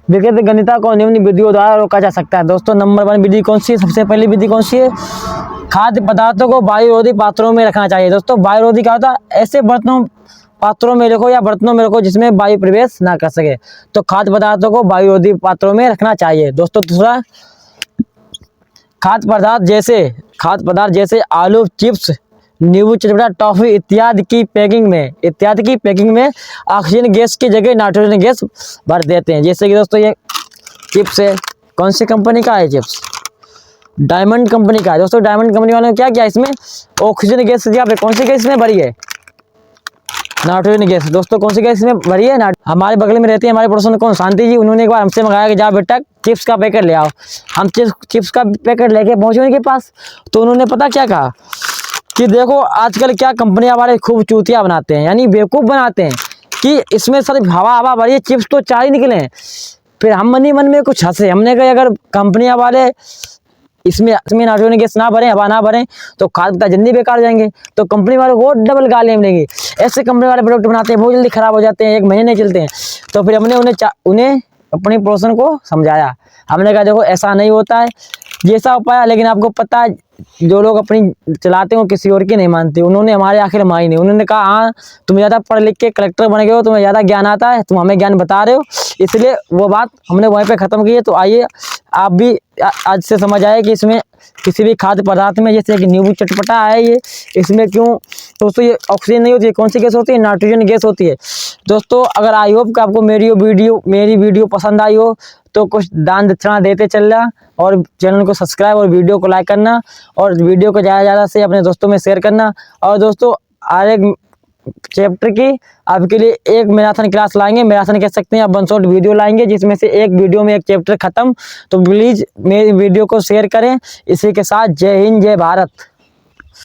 विकृत गंधिता को निम्न विधियों द्वारा रोका जा सकता है। दोस्तों नंबर 1 विधि कौन सी है, सबसे पहली विधि कौन सी है, खाद्य पदार्थों को वायुरोधी पात्रों में रखना चाहिए। दोस्तों वायुरोधी क्या होता है, ऐसे पात्रों में रखो या बर्तनों में रखो जिसमें वायु प्रवेश ना कर सके, तो खाद्य पदार्थों को वायुरोधी पात्रों में रखना चाहिए। दोस्तों दूसरा, खाद्य पदार्थ जैसे आलू चिप्स, नींबू चटपटा, टॉफी इत्यादि की पैकिंग में ऑक्सीजन गैस की जगह नाइट्रोजन गैस भर देते हैं। जैसे कि दोस्तों ये चिप्स है, कौन सी कंपनी का है चिप्स, डायमंड कंपनी का है। दोस्तों डायमंड कंपनी वालों ने क्या किया, इसमें ऑक्सीजन गैस की जगह कौन सी गैस इसमें भरी है, नाइट्रोजन गैस। दोस्तों कौन सी गैस इसमें भरी है, हमारे बगल में रहती है हमारे पड़ोसन कौन, शांति जी, उन्होंने एक बार हमसे मंगाया कि जा बेटा चिप्स का पैकेट ले आओ। हम चिप्स का पैकेट लेके पहुंचे उनके पास, तो उन्होंने पता क्या कहा कि देखो आजकल क्या कंपनियां वाले खूब चूतिया बनाते हैं, यानी बेवकूफ़ बनाते हैं कि इसमें सिर्फ हवा भरी है, चिप्स तो 4 ही निकले हैं। फिर हम मन में कुछ हंसे, हमने कहा अगर कंपनियां वाले इसमें नाइट्रोजन गैस ना भरें, हवा ना भरें, तो खाद्य पदार्थ जल्दी बेकार हो जाएंगे, तो कंपनी वाले को डबल गालियाँ मिलेंगी। ऐसे कंपनी वाले प्रोडक्ट बनाते हैं बहुत जल्दी खराब हो जाते हैं, 1 महीने नहीं चलते हैं। तो फिर हमने उन्हें अपनी पड़ोसन को समझाया, हमने कहा देखो ऐसा नहीं होता है, जैसा उपाय, लेकिन आपको पता है जो लोग अपनी चलाते हो किसी और की नहीं मानते, उन्होंने हमारे आखिर मानी नहीं। उन्होंने कहा हाँ तुम ज़्यादा पढ़ लिख के कलेक्टर बन गए हो, तुम्हें ज़्यादा ज्ञान आता है, तुम हमें ज्ञान बता रहे हो, इसलिए वो बात हमने वहीं पे ख़त्म की है। तो आइए आप भी आज से समझ आए कि इसमें किसी भी खाद्य पदार्थ में, जैसे कि नींबू चटपटा है ये, इसमें क्यों दोस्तों ये ऑक्सीजन नहीं होती है, कौन सी गैस होती है, नाइट्रोजन गैस होती है। दोस्तों अगर आई होप कि आपको मेरी वीडियो पसंद आई हो तो कुछ दान दक्षिणा देते चलना, और चैनल को सब्सक्राइब और वीडियो को लाइक करना, और वीडियो को ज़्यादा से अपने दोस्तों में शेयर करना। और दोस्तों हर एक चैप्टर की आपके लिए एक मैराथन क्लास लाएंगे, मैराथन कह सकते हैं, आप 1 शॉट वीडियो लाएंगे जिसमें से एक वीडियो में एक चैप्टर खत्म। तो प्लीज़ मेरी वीडियो को शेयर करें। इसी के साथ जय हिंद, जय भारत।